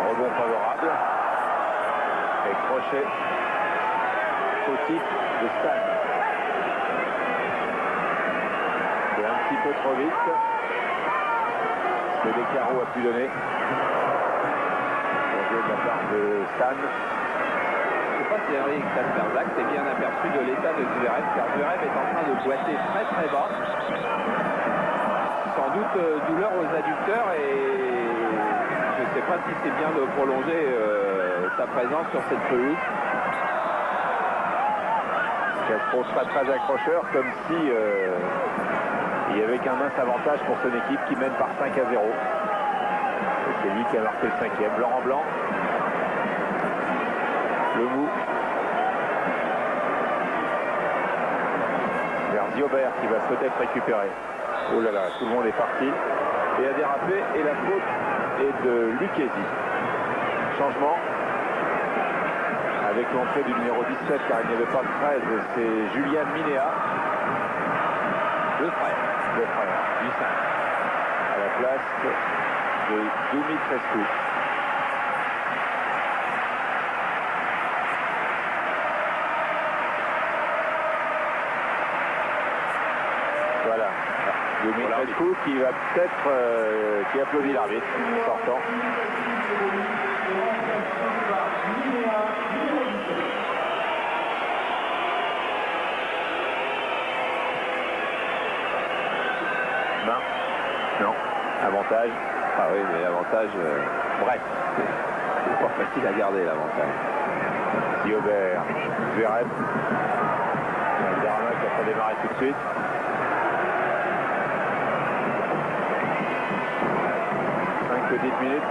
Rebond favorable. Et crochet fautif de Stan. C'est un petit peu trop vite. Ce que Descarreaux a pu donner. Bon jeu de la part de Stan. Je ne sais pas si Henri Kasperzak s'est bien aperçu de l'état de Zverev, car Zverev est en train de boiter très très bas. Sans doute douleur aux adducteurs, et je ne sais pas si c'est bien de prolonger sa présence sur cette pelouse. Castro sera très accrocheur, comme si Il y avait qu'un mince avantage pour son équipe qui mène par 5 à 0. Et c'est lui qui a marqué le 5e. Laurent Blanc. Le Mou. Vers Ziobert qui va peut-être récupérer. Oh là là, tout le monde est parti. Et a dérapé. Et la faute est de Lucchesi. Changement. Avec l'entrée du numéro 17, car il n'y avait pas de 13, c'est Julien Minéa. Le frère Du 5. À la place de Dumitrescu. Voilà. Dumitrescu qui va peut-être qui applaudit l'arbitre sortant. Non. Avantage. Ah oui, mais l'avantage, bref, c'est pas facile à garder l'avantage. Ziobert, Zverev. Valderrama qui a pas démarré tout de suite. 5 ou 10 minutes.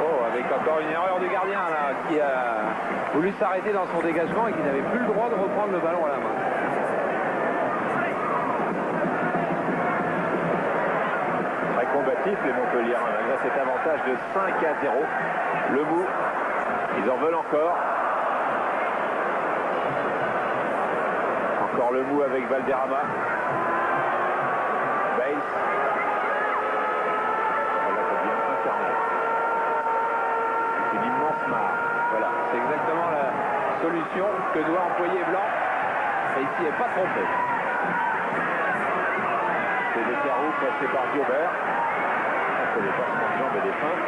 Oh, avec encore une erreur du gardien là, qui a voulu s'arrêter dans son dégagement et qui n'avait plus le droit de reprendre le ballon à la main. Combatifs les Montpelliérains malgré cet avantage de 5 à 0. Le Mou, ils en veulent encore. Encore le Mou avec Valderrama. Bale. Voilà, ça devient infernal. C'est une immense mare. Voilà, c'est exactement la solution que doit employer Blanc. Et il s'y est pas trompé. C'est des carreaux passés par Ziobert. C'est des passements de jambes et des feintes.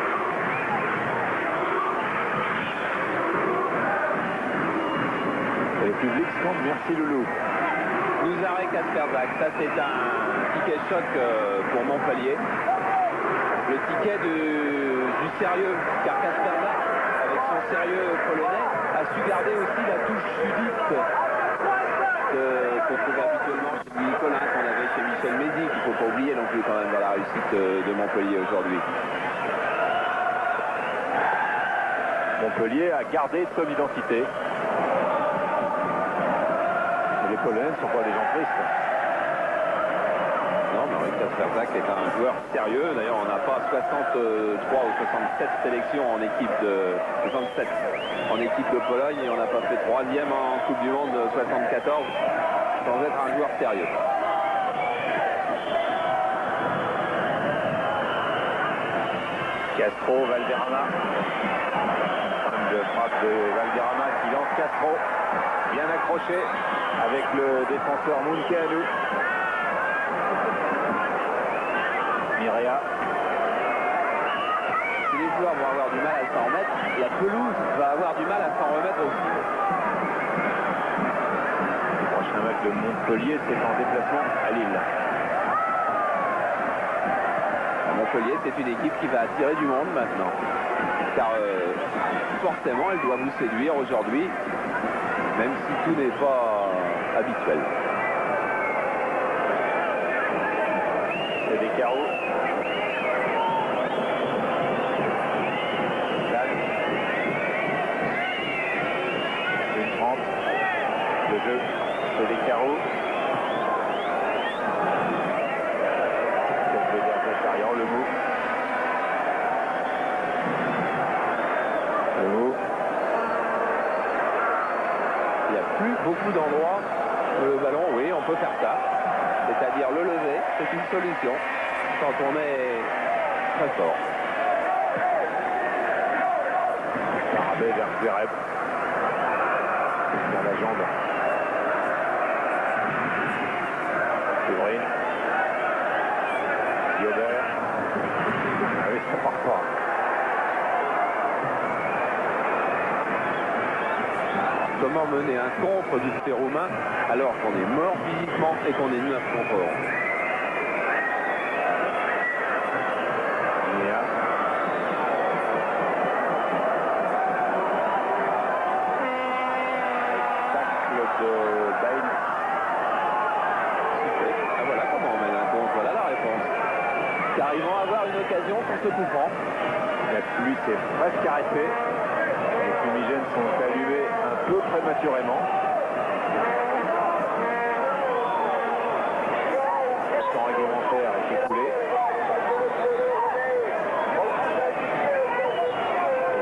Et le public scande merci Loulou. Nous arrêt Kasperzak, ça c'est un ticket choc pour Montpellier. Le ticket du sérieux, car Kasperzak, avec son sérieux polonais, a su garder aussi la touche sudiste qu'on trouve habituellement chez Louis Collin, qu'on avait chez Michel Mézy, qu'il ne faut pas oublier non plus quand même dans la réussite de Montpellier aujourd'hui. Montpellier a gardé son identité. Mais les Polonais ne sont pas des gens tristes. Non, mais Henri Kasperzak est un joueur sérieux. D'ailleurs, on n'a pas 63 ou 67 sélections en équipe de 67 en équipe de Pologne et on n'a pas fait 3e en Coupe du Monde 74 sans être un joueur sérieux. Castro, Valderrama. De frappe de Valderrama qui lance Castro. Bien accroché avec le défenseur Munkeanu. Mireia. Si les joueurs vont avoir du mal à s'en remettre, la pelouse va avoir du mal à s'en remettre aussi. Le prochain match de Montpellier, c'est en déplacement à Lille. Montpellier, c'est une équipe qui va attirer du monde maintenant. Car forcément, elle doit vous séduire aujourd'hui, même si tout n'est pas habituel. C'est des carreaux. Une 30. Le jeu, c'est des carreaux. Le Mou. Le Mou. Il n'y a plus beaucoup d'endroits où le ballon, oui, on peut faire ça. C'est-à-dire le lever, c'est une solution quand on est très fort. Carabé vers Zverev. Dans la jambe. Séverine. Ziobert. Ah oui, ça part pas. Comment mener un contre du côté roumain alors qu'on est mort physiquement et qu'on est 9 contre 11. Minéa. Tacle de Bale. Ah, voilà comment on mène un contre. Voilà coup franc. La pluie s'est presque arrêtée. Les fumigènes sont allumés un peu prématurément. Le temps réglementaire est écoulé.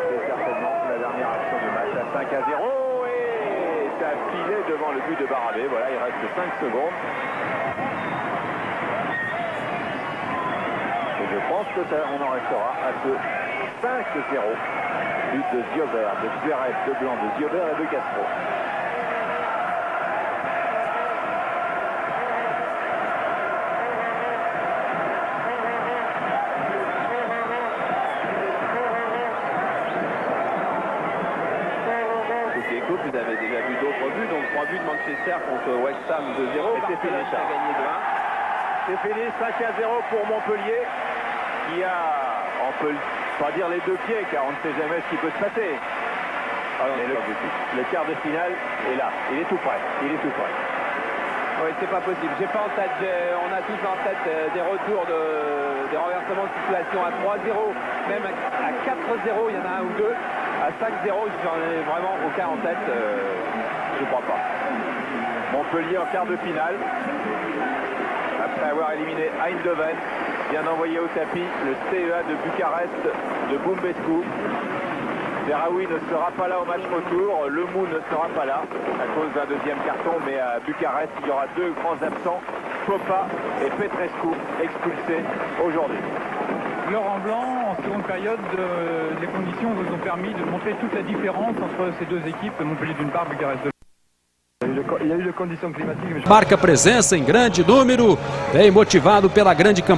C'est certainement la dernière action du match à 5-0. Et ça a filé devant le but de Barabé. Voilà, il reste 5 secondes. Et je pense que on en restera à ce 5-0. But de Ziobert, de Zverev, de Blanc, de Ziobert et de Castro. Écoute, vous avez déjà vu d'autres buts, donc 3 buts de Manchester contre West Ham 2-0. Et c'est fini, ça. Gagné de 1. C'est fini, 5-0 pour Montpellier, qui a, on peut pas dire les deux pieds, car on ne sait jamais ce qui peut se passer. Mais le quart de finale est là, il est tout près, il est tout près. Oui, c'est pas possible. J'ai pas en tête, on a tous en tête des retours, des renversements de situation à 3-0, même à 4-0, il y en a un ou deux. À 5-0, j'en ai vraiment aucun en tête, je crois pas. Montpellier en quart de finale, après avoir éliminé Eindhoven, vient d'envoyer au tapis le CEA de Bucarest de Bumbescu. Ferraoui ne sera pas là au match retour, Lemou ne sera pas là à cause d'un deuxième carton, mais à Bucarest, il y aura deux grands absents, Popa et Petrescu, expulsés aujourd'hui. Laurent Blanc, en seconde période, les conditions vous ont permis de montrer toute la différence entre ces deux équipes, Montpellier d'une part, Bucarest de l'autre. Marca presença em grande número, bem motivado pela grande campanha.